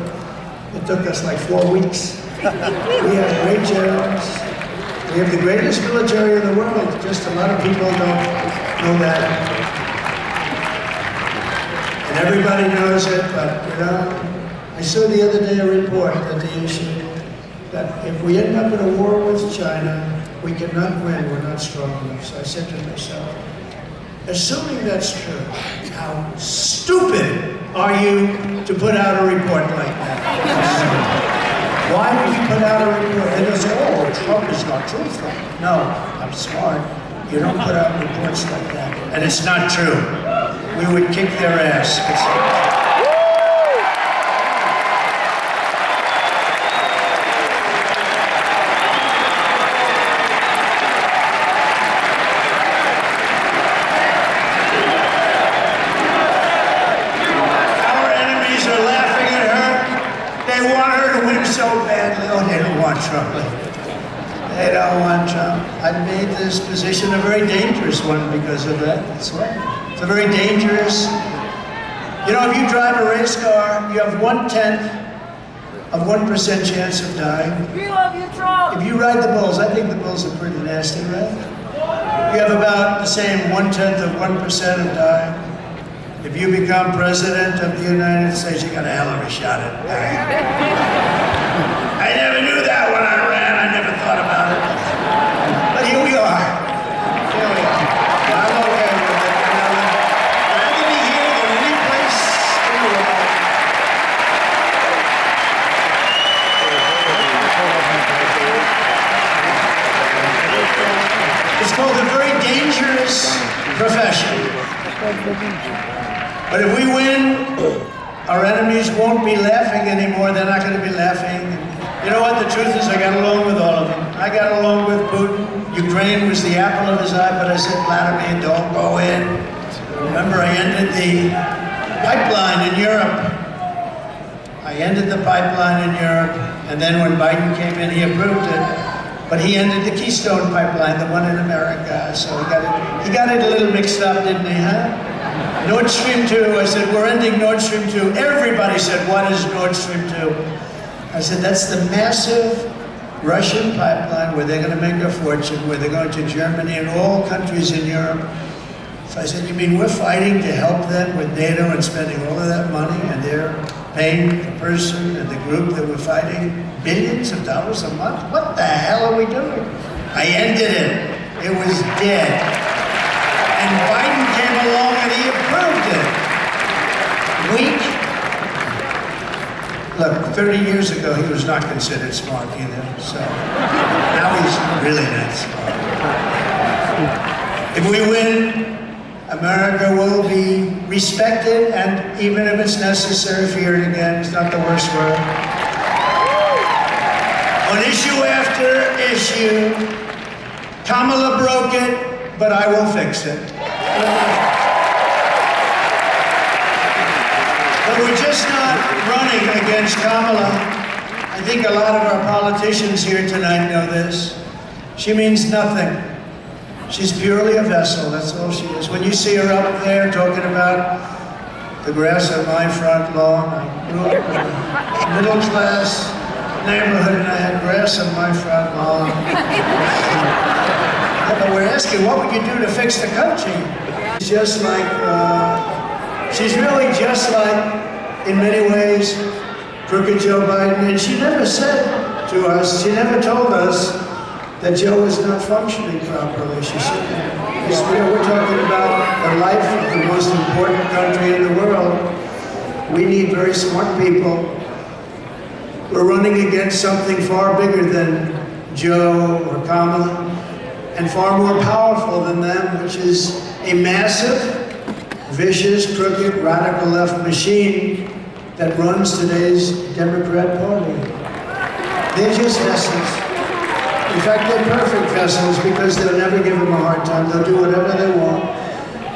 It took us like 4 weeks. We have great generals. We have the greatest military in the world. Just a lot of people don't know that. And everybody knows it, but you know, I saw the other day a report that they issued that if we end up in a war with China, we cannot win. We're not strong enough. So I said to myself, assuming that's true, how stupid are you to put out a report like that? Why would you put out a report? They don't say, oh, Trump is not truthful. No, I'm smart. You don't put out reports like that. And it's not true. We would kick their ass. Trump. They don't want Trump. I made this position a very dangerous one because of that. That's why. It's a very dangerous. You know, if you drive a race car, you have 1/10 of 1% chance of dying. We love you, Trump. If you ride the bulls, I think the bulls are pretty nasty, right? You have about the same 1/10 of 1% of dying. If you become president of the United States, you got a hell of a shot at dying. I never knew that when I ran. I never thought about it. But here we are. Here we are. I'm okay with it. I'd rather be here than any place in the world. It's called a very dangerous profession. But if we win, our enemies won't be laughing anymore. They're not going to be laughing. You know what? The truth is, I got along with all of them. I got along with Putin. Ukraine was the apple of his eye, but I said, Vladimir, don't go in. Remember, I ended the pipeline in Europe. I ended the pipeline in Europe, and then when Biden came in, he approved it. But he ended the Keystone pipeline, the one in America. So he got it a little mixed up, didn't he, huh? Nord Stream 2, I said, we're ending Nord Stream 2. Everybody said, what is Nord Stream 2? I said, that's the massive Russian pipeline where they're going to make a fortune, where they're going to Germany and all countries in Europe. So I said, you mean we're fighting to help them with NATO and spending all of that money, and they're paying the person and the group that we're fighting billions of dollars a month? What the hell are we doing? I ended it. It was dead. And Biden came along and he approved it. Weak. Look, 30 years ago, he was not considered smart either, so now he's really not smart. If we win, America will be respected, and even if it's necessary, feared again. It's not the worst word. On issue after issue, Kamala broke it, but I will fix it. But we're just not running against Kamala. I think a lot of our politicians here tonight know this. She means nothing. She's purely a vessel, that's all she is. When you see her up there talking about the grass on my front lawn, I grew up in a middle class neighborhood and I had grass on my front lawn. Yeah, but we're asking, what would you do to fix the country? She's just like, she's really just like, in many ways, crooked Joe Biden. And she never said to us, she never told us that Joe is not functioning properly. She said, we're talking about the life of the most important country in the world. We need very smart people. We're running against something far bigger than Joe or Kamala, and far more powerful than them, which is a massive, vicious, crooked, radical left machine that runs today's Democrat Party. They're just vessels. In fact, they're perfect vessels because they'll never give them a hard time. They'll do whatever they want.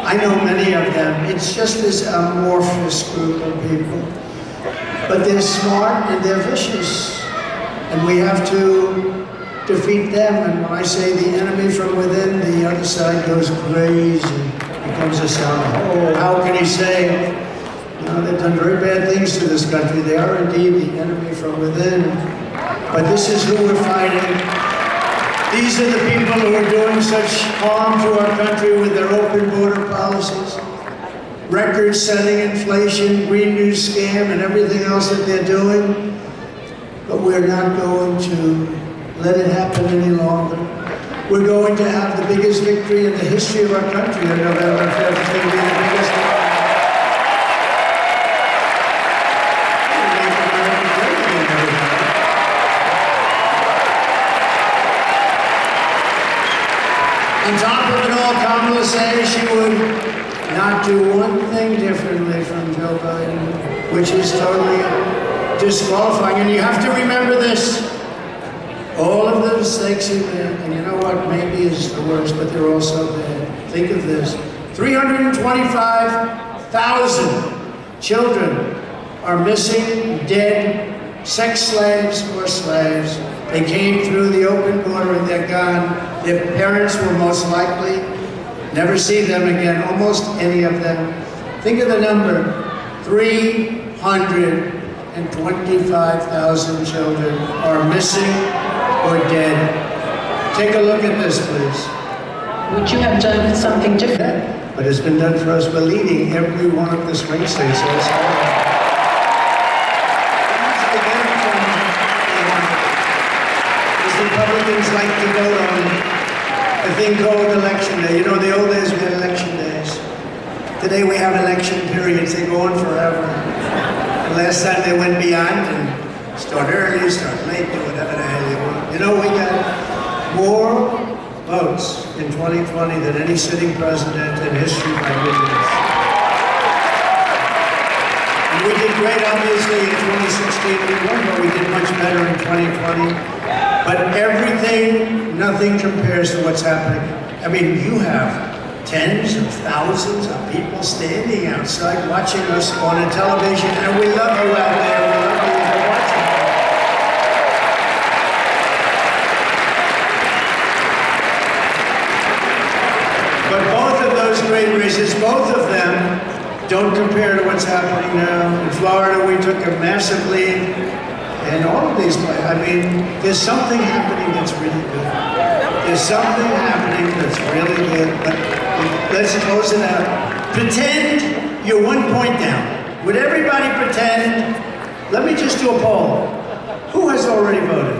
I know many of them. It's just this amorphous group of people. But they're smart and they're vicious. And we have to defeat them. And when I say the enemy from within, the other side goes crazy. Becomes a sound. Oh, how can he say, you know, they've done very bad things to this country. They are indeed the enemy from within. But this is who we're fighting. These are the people who are doing such harm to our country with their open border policies, record-setting inflation, Green New Scam, and everything else that they're doing. But we're not going to let it happen any longer. We're going to have the biggest victory in the history of our country on November 5th. It's going to be the biggest victory. On top of it all, Kamala says she would not do one thing differently from Joe Biden, which is totally disqualifying. And you have to remember this. All of the mistakes he made, and you know what maybe is the worst, but they're all so bad. Think of this. 325,000 children are missing, dead, sex slaves or slaves. They came through the open border and they're gone. Their parents will most likely never see them again, almost any of them. Think of the number, 325,000 children are missing or dead. Take a look at this, please. Would you have done something different? But it's been done for us. We're leading every one of the swing states. Republicans like to vote on a thing called Election Day. You know, in the old days we had election days. Today we have election periods. They go on forever. The last time they went beyond and start early, start late, do whatever the hell you want. You know, we got more votes in 2020 than any sitting president in history by millions. And we did great, obviously, in 2016. We won, but we did much better in 2020. But everything, nothing compares to what's happening. I mean, you have tens of thousands of people standing outside watching us on a television, and we love you out there. We love you for watching. But both of those great races, both of them don't compare to what's happening now. In Florida, we took a massive lead. And all of these places, I mean, there's something happening that's really good. There's something happening that's really good. But let's close it out. Pretend you're 1 point down. Would everybody pretend? Let me just do a poll. Who has already voted?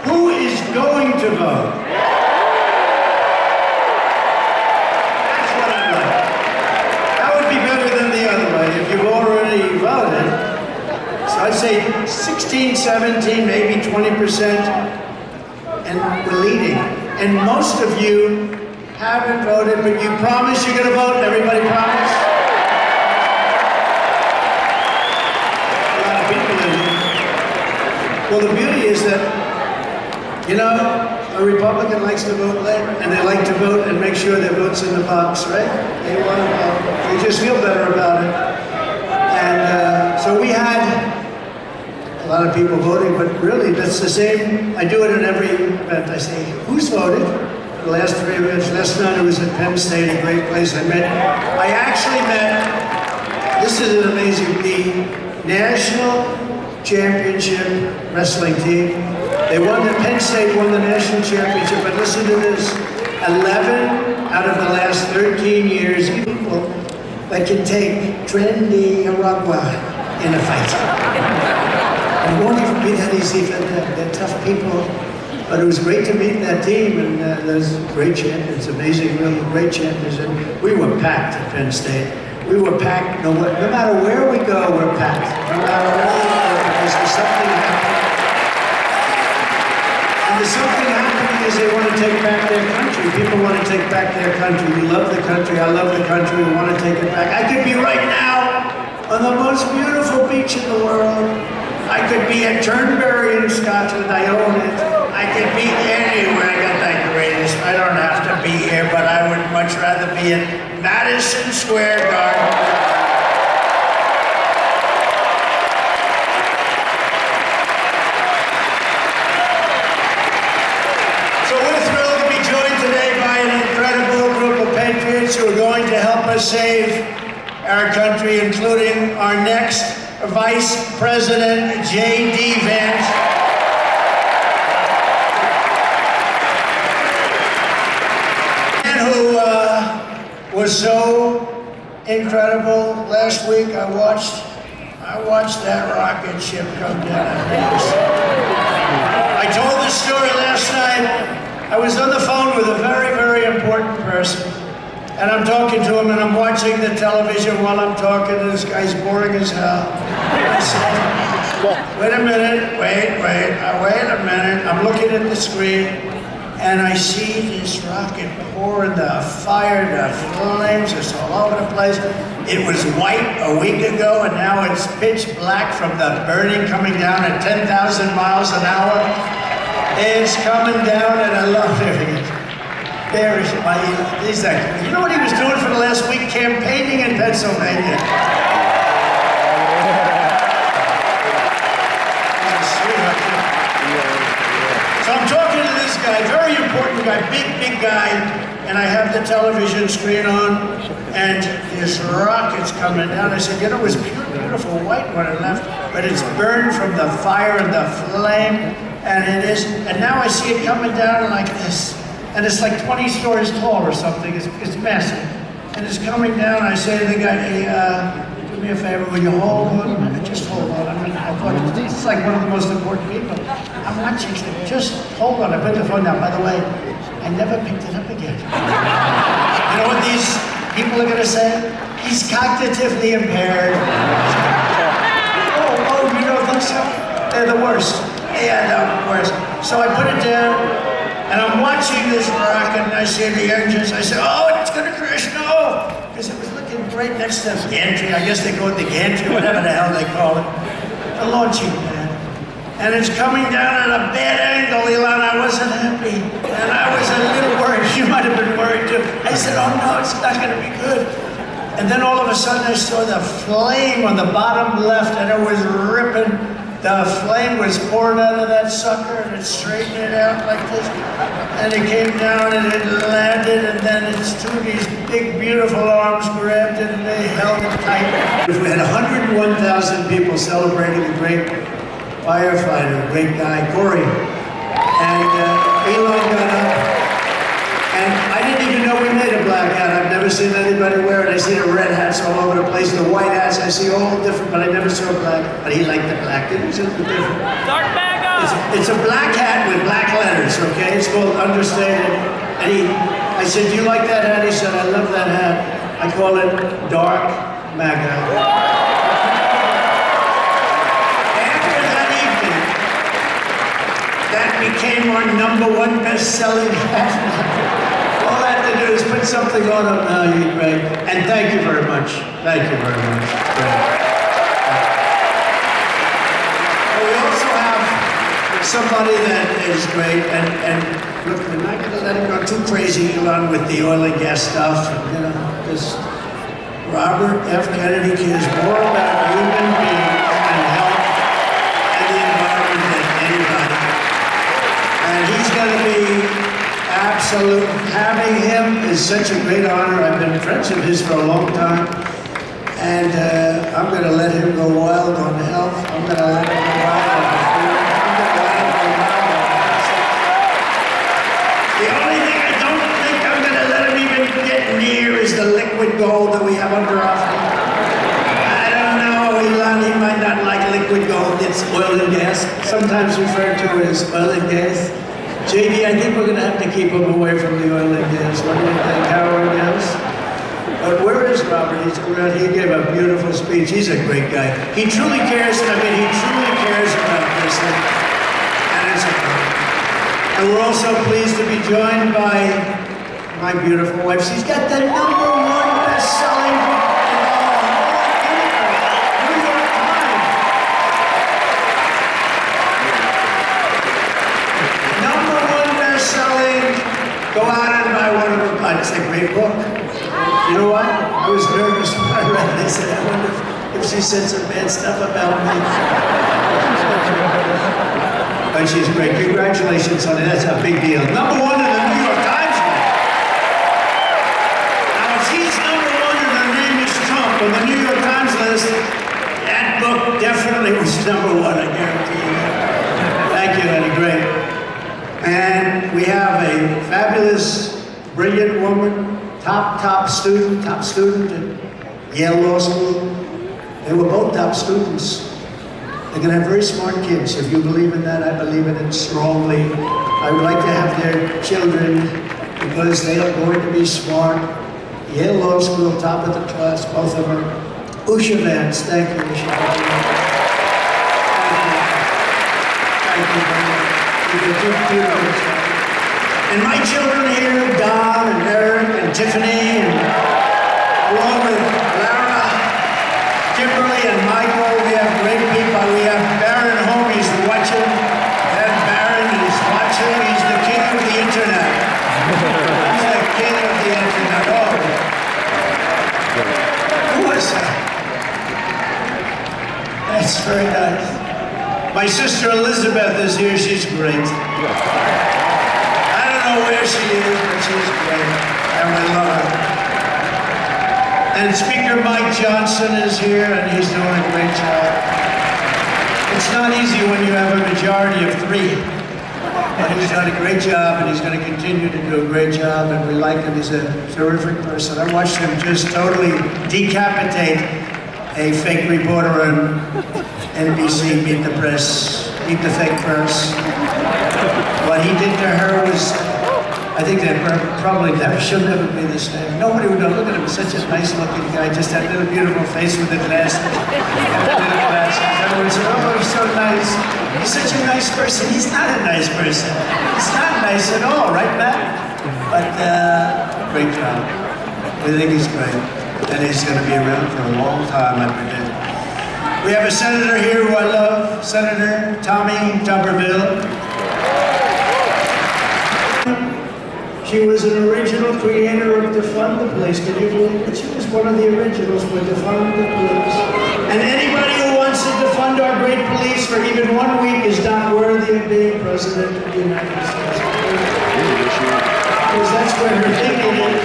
Who is going to vote? That's what I like. That would be better than the other way. If you've already voted, so I'd say 16, 17, maybe 20%, and we're leading. And most of you haven't voted, but you promise you're going to vote. Everybody promise? A lot of people in here. Well, the beauty is that, you know, a Republican likes to vote late, and they like to vote and make sure their vote's in the box, right? They want to vote. They just feel better about it. And so we had a lot of people voting, but really that's the same. I do it in every event. I say, who's voted? For the last 3 events. Last night I was at Penn State, a great place. I actually met, this is an amazing team, National Championship Wrestling team. They won, Penn State won the national championship, but listen to this, 11 out of the last 13 years, people that can take trendy Aragua in a fight. It won't even be that easy for them. They're tough people. But it was great to meet that team, and there's great champions, amazing, really great champions. And we were packed at Penn State. We were packed, no matter where we go, we're packed. No matter where we go, because there's something happening. And there's something happening is they want to take back their country. People want to take back their country. We love the country. I love the country. We want to take it back. I could be right now on the most beautiful beach in the world. I could be at Turnberry in Scotland. I own it. I could be anywhere. I got that greatest. I don't have to be here, but I would much rather be at Madison Square Garden. So we're thrilled to be joined today by an incredible group of patriots who are going to help us save our country, including our next Vice President, J.D. Vance. Who was so incredible. Last week I watched that rocket ship come down. I told this story last night. I was on the phone with a very, very important person. And I'm talking to him and I'm watching the television while I'm talking. This guy's boring as hell. I said, wait a minute, wait a minute. I'm looking at the screen and I see this rocket pouring the fire, the flames, it's all over the place. It was white a week ago and now it's pitch black from the burning coming down at 10,000 miles an hour. It's coming down and I love it. There is my, you know what he was doing for the last week? Campaigning in Pennsylvania. So I'm talking to this guy, very important guy, big guy, and I have the television screen on, and this rocket's coming down. I said, you know, it was pure, beautiful white when it left, but it's burned from the fire and the flame, and it is, and now I see it coming down like this. And it's like 20 stories tall or something. It's massive. And it's coming down. I say to the guy, hey, do me a favor, will you hold on? Just hold on. I mean, this is like one of the most important people. I'm watching. Just hold on. I put the phone down. By the way, I never picked it up again. You know what these people are going to say? He's cognitively impaired. Oh, you don't think so? They're the worst. Yeah, they're the worst. So I put it down. And I'm watching this rocket, and I see the engines. I say, oh, it's going to crash. No! Because it was looking right next to the gantry. I guess they call it the gantry, whatever the hell they call it. The launching pad. And it's coming down at a bad angle, Elon. I wasn't happy. And I was a little worried. You might have been worried, too. I said, oh, no, it's not going to be good. And then all of a sudden, I saw the flame on the bottom left, and it was ripping. The flame was pouring out of that sucker and it straightened it out like this. And it came down and it landed and then its two of these big beautiful arms grabbed it and they held it tight. We had 101,000 people celebrating a great firefighter, a great guy, Corey. And Elon got up. And I didn't even know we made a black hat. I've never seen anybody wear it. I see the red hats all over the place, the white hats. I see all different, but I never saw black. But he liked the black. It was just different. Dark MAGA! It's a black hat with black letters, okay? It's called Understated. And I said, do you like that hat? He said, I love that hat. I call it Dark MAGA. After that evening, that became our #1 best-selling hat. All I have to do is put something on them now, you're great. And thank you very much. Thank you very much. But we also have somebody that is great, and look, we're not going to let him go too crazy along with the oil and gas stuff, because Robert F. Kennedy cares more about human beings and health and the environment than anybody. And he's going to be absolute. Having him is such a great honor. I've been friends of his for a long time. And I'm going to let him go wild on health. I'm going to let him go wild on food. I'm going to let him go wild on music. The only thing I don't think I'm going to let him even get near is the liquid gold that we have under our feet. I don't know, Elon, he might not like liquid gold. It's oil and gas, sometimes referred to as oil and gas. JD, I think we're going to have to keep him away from the oil and gas. What do you think, Howard? Yes? But where is Robert? He's around. He gave a beautiful speech. He's a great guy. He truly cares. I mean, he truly cares about this thing. And it's a problem. And we're also pleased to be joined by my beautiful wife. She's got the #1 best-selling book in all New York Times. #1 best-selling. Go out and buy one of her books. It's a great book. You know what? I was nervous when I read it. I said, I wonder if she said some bad stuff about me. But she's great. Congratulations, honey. That's a big deal. #1 in the New York Times. Now, if she's #1 and her name is Trump on the New York Times list, that book definitely was #1, I guarantee you that. Thank you, honey. Great. And we have a fabulous, brilliant woman, top student at Yale Law School. They were both top students. They're going to have very smart kids. If you believe in that, I believe in it strongly. I would like to have their children because they are going to be smart. Yale Law School, top of the class, both of them. Usha Vance, thank you, Usha. Thank you very much. You did beautiful job. And my children here, Don and Eric and Tiffany, and along with Lara, Kimberly and Michael, we have great people. We have Baron home, he's watching. And Baron is watching, he's the king of the internet. He's the king of the internet. Oh. Who was that? That's very nice. My sister Elizabeth is here, she's great. I don't know where she is, but she's great. And we love her. And Speaker Mike Johnson is here, and he's doing a great job. It's not easy when you have a majority of 3. But he's done a great job, and he's going to continue to do a great job, and we like him. He's a terrific person. I watched him just totally decapitate a fake reporter on NBC, Meet the Press, Meet the Fake Press. What he did to her was, I think that probably she'll never be the same. Nobody would know. Look at him, such a nice looking guy, just that little beautiful face with the glasses. Everyone said, oh, he's so nice. He's such a nice person. He's not a nice person. He's not nice at all, right, Matt? But great job. We think he's great. And he's going to be around for a long time, I predict. We have a senator here who I love, Senator Tommy Tuberville. She was an original creator of Defund the Police. Can you believe it? She was one of the originals for Defund the Police. And anybody who wants to defund our great great police for even 1 week is not worthy of being president of the United States. Because that's where her thinking is.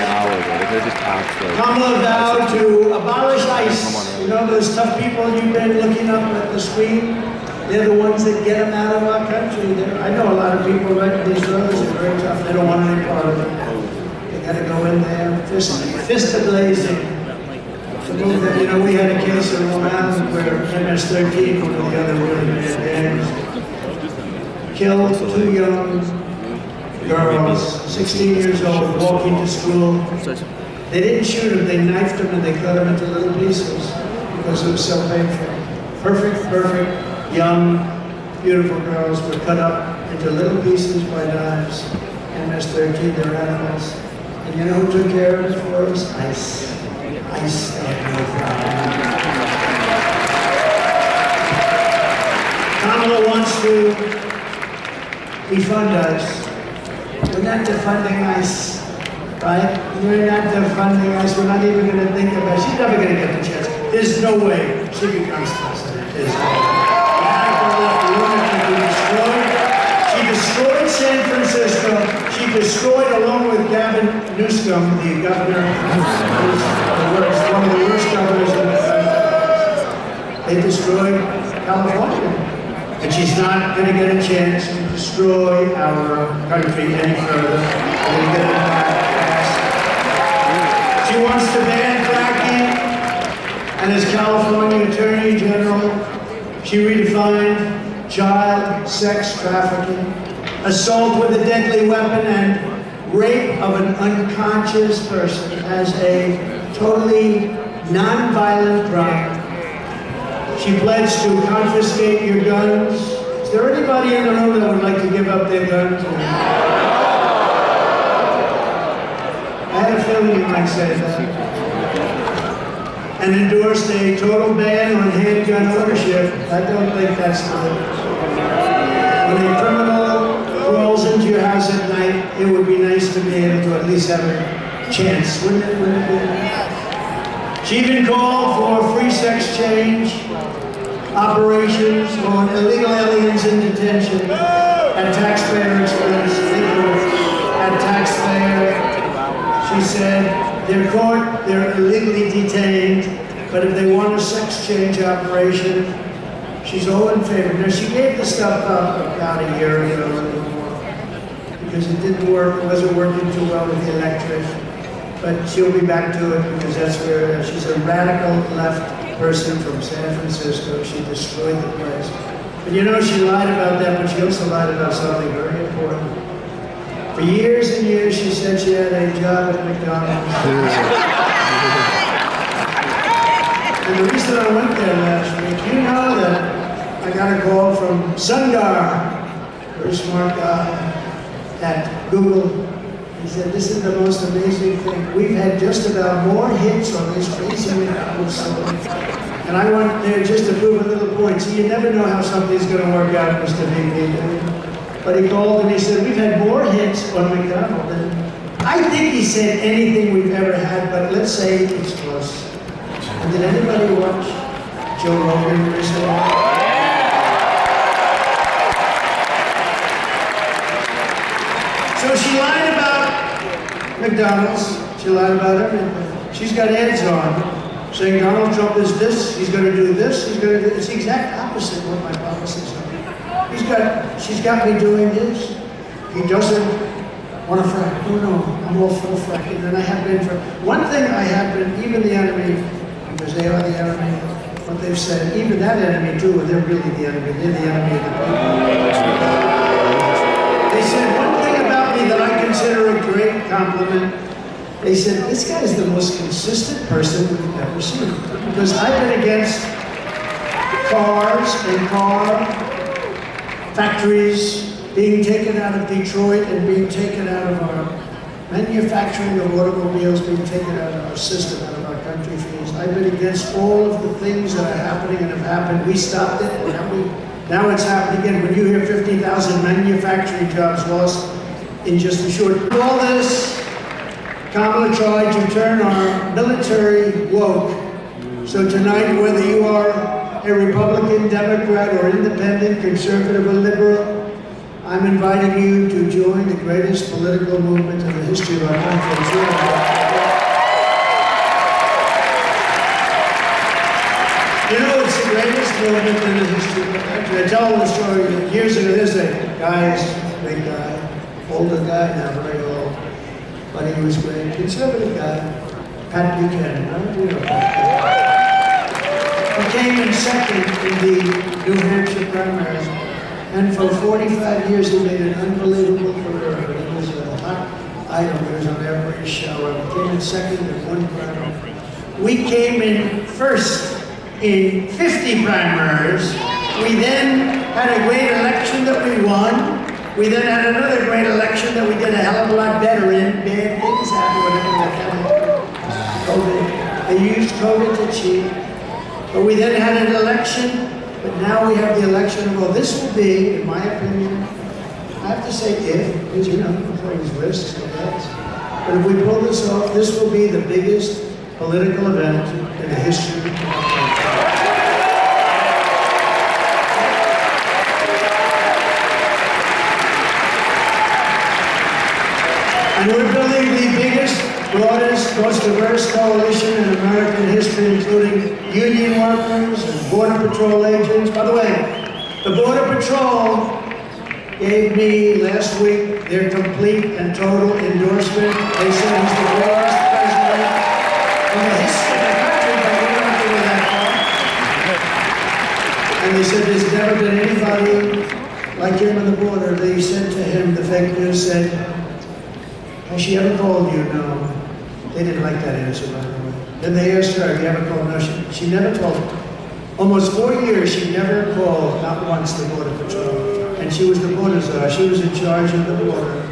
Kamala vowed to abolish ICE. You know those tough people you've been looking up at the screen? They're the ones that get them out of our country. I know a lot of people right in these roads are very tough. They don't want any part of it. They got to go in there, fist blazing. You know, we had a case in Long Island where MS-13, one of the other really bad gangs, killed 2 young girls, 16 years old, walking to school. They didn't shoot them, they knifed them and they cut them into little pieces because it was so painful. Perfect, young, beautiful girls were cut up into little pieces by knives. MS-13, they're animals. And you know who took care of it for us? ICE. ICE had no problem. Kamala wants to defund ICE. We're not defunding ICE, right? We're not defunding ICE. We're not even going to think about it. She's never going to get the chance. There's no way she becomes president. There's no way. She destroyed San Francisco. She destroyed, along with Gavin Newsom, the governor, one of the worst governors in the country. They destroyed California. And she's not going to get a chance to destroy our country any further. She wants to ban fracking, and as California Attorney General, she redefined child sex trafficking, assault with a deadly weapon, and rape of an unconscious person as a totally non-violent crime. She pledged to confiscate your guns. Is there anybody in the room that would like to give up their guns? I had a feeling you might say that. And endorsed a total ban on handgun ownership. I don't think that's good. When a criminal crawls into your house at night, it would be nice to be able to at least have a chance, wouldn't it? She even called for free sex change operations on illegal aliens in detention at taxpayer expense. At taxpayer, she said, they're caught, they're illegally detained, but if they want a sex change operation, she's all in favor. Now, she gave the stuff up about a year ago because it didn't work, it wasn't working too well with the electorate. But she'll be back to it because that's where she's a radical left person from San Francisco. She destroyed the place. But you know, she lied about that, but she also lied about something very important. For years and years, she said she had a job at McDonald's. And the reason I went there last week, you know that I got a call from Sundar, very smart guy at Google. He said, this is the most amazing thing. We've had just about more hits on this crazy McDonald's story. And I went there just to prove a little point. So you never know how something's going to work out, Mr. VP. But he called and he said, we've had more hits on McDonald's than I think he said anything we've ever had, but let's say it's close. And did anybody watch Joe Rogan recently? So she lied about McDonald's. She lied about everything. She's got ads on saying Donald Trump is this, he's going to do this, he's going to do. It's the exact opposite of what my policies are. She's got me doing this. He doesn't want to frack. Oh no, I'm all for fracking, and I have been for. One thing I have been, even the enemy, because they are the enemy, what they've said, even that enemy too, they're really the enemy. They're the enemy of the people. They said one thing about me that I consider a great compliment. They said, this guy is the most consistent person we've ever seen. Because I've been against cars and car factories being taken out of Detroit and being taken out of our manufacturing of automobiles, being taken out of our system, out of our country fees. I've been against all of the things that are happening and have happened. We stopped it, and now it's happening again. When you hear 50,000 manufacturing jobs lost in just a short... All this, Kamala tried to turn our military woke. So tonight, whether you are a Republican, Democrat, or Independent, conservative, or liberal, I'm inviting you to join the greatest political movement in the history of our country. You know, it's the greatest movement in the history of our country. I tell the story years ago. There's a guy, big guy, older guy now, very old, but he was great, conservative guy, Pat Buchanan. I don't know if you know Pat Buchanan. He came in second in the New Hampshire primaries, and for 45 years he made an unbelievable career. He was a hot item. He was on every show. He came in second in one primary. We came in first in 50 primaries. We then had a great election that we won. We then had another great election that we did a hell of a lot better in. Bad things happened, whatever that happened. COVID. They used COVID to cheat. But we then had an election, but now we have the election. Well, this will be, in my opinion, I have to say if, because you know, there's always risks and bets. But if we pull this off, this will be the biggest political event in the history of our country. And we're building the biggest, broadest, most diverse coalition in American history, including union workers and Border Patrol agents. By the way, the Border Patrol gave me last week their complete and total endorsement. They said he's the greatest president in the history of the country, but we don't have to go that far. And they said there's never been anybody like him on the border. They said to him, the fake news said, has she ever called you? No. They didn't like that answer, by the way. Then they asked her, have you ever called? No, she never called. Almost 4 years, she never called, not once, the Border Patrol. And she was the border czar. She was in charge of the border.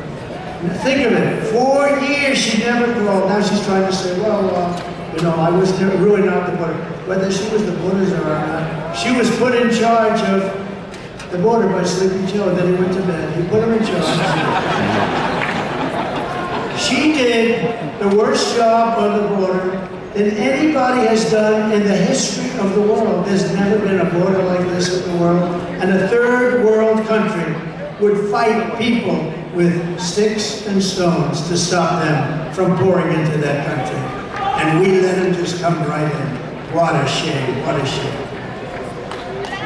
Now, think of it. 4 years, she never called. Now she's trying to say, well, you know, I was ruining out the border. Whether she was the border czar or not, she was put in charge of the border by Sleepy Joe, and then he went to bed. He put him in charge. She did the worst job on the border than anybody has done in the history of the world. There's never been a border like this in the world. And a third world country would fight people with sticks and stones to stop them from pouring into that country. And we let them just come right in. What a shame, what a shame.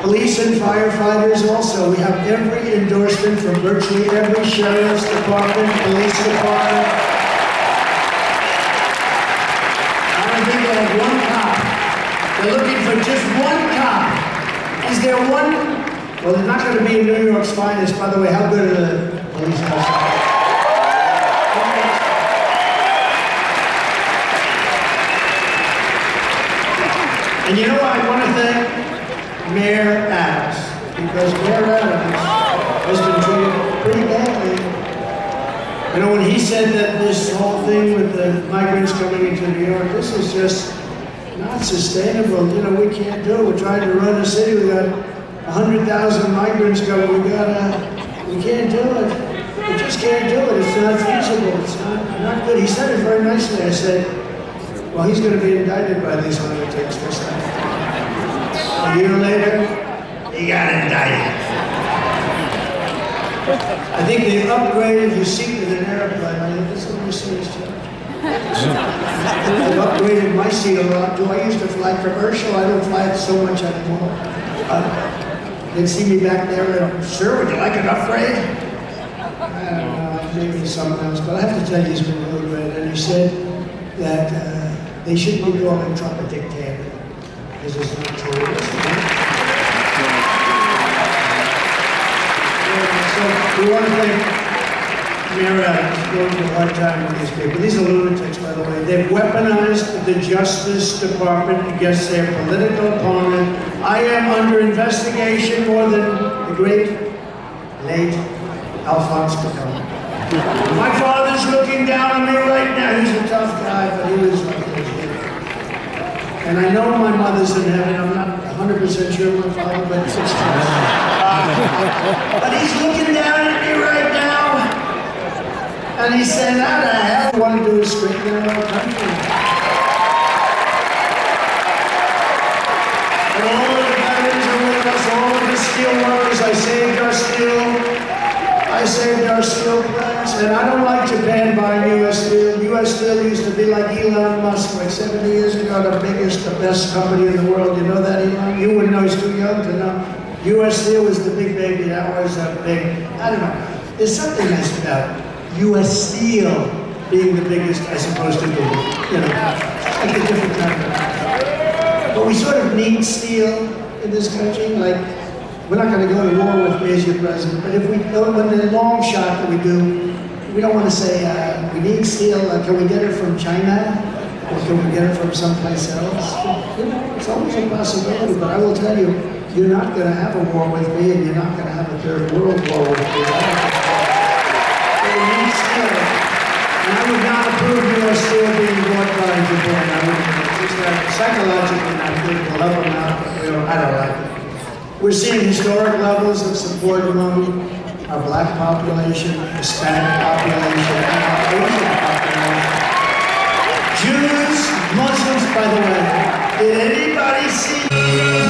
Police and firefighters also. We have every endorsement from virtually every sheriff's department, police department. I don't think they have one cop. They're looking for just one cop. Is there one? Well, they're not going to be in New York's finest. By the way, how good are the police officers? And you know what? I want to thank Mayor Adams, because Mayor Adams has been treated pretty badly. You know, when he said that this whole thing with the migrants coming into New York, this is just not sustainable. You know, we can't do it. We're trying to run a city. We got 100,000 migrants coming. We can't do it. We just can't do it. It's not feasible. It's not good. He said it very nicely. I said, well, he's going to be indicted by these lunatics for something. A year later, he got indicted. I think they upgraded his seat in an airplane. I think this is what you see, they've upgraded my seat a lot too. I used to fly commercial. I don't fly it so much anymore. They'd see me back there and, sir, would you like an upgrade? I don't know, maybe something else, but I have to tell you, he's been really great. And he said that they shouldn't be calling Trump a dictator, because it's not true. So we want to thank Mayor Adams going through a hard time with these people. These are lunatics, by the way. They've weaponized the Justice Department against their political opponent. I am under investigation more than the great, late Alphonse Capone. My father's looking down on me right now. He's a tough guy, but he was like this. And I know my mother's in heaven. I'm not 100% sure my father, but it's but he's looking down at me right now. And he said, how the hell do you want to do is straighten out our country? And all the I saved our steel plants, and I don't like Japan buying U.S. Steel. U.S. Steel used to be like Elon Musk, like 70 years ago, the biggest, the best company in the world. You know that, Elon? You wouldn't know, he's too young to know. U.S. Steel was the big baby, that was a big, I don't know. There's something nice about U.S. Steel being the biggest as opposed to Google, you know, like a different kind of. But we sort of need steel in this country, like, we're not going to go to war with me as your president, but if we, when the long shot that we do, we don't want to say, we need steel, can we get it from China? Or can we get it from someplace else? You know, it's always a possibility, but I will tell you, you're not going to have a war with me, and you're not going to have a third world war with me. So we need steel. And I would not approve U.S. steel being bought by Japan. I wouldn't. It's psychologically not good. We'll help them out, but I don't like it. We're seeing historic levels of support among our black population, Hispanic population, and our Asian population. Jews, Muslims, by the way. Did anybody see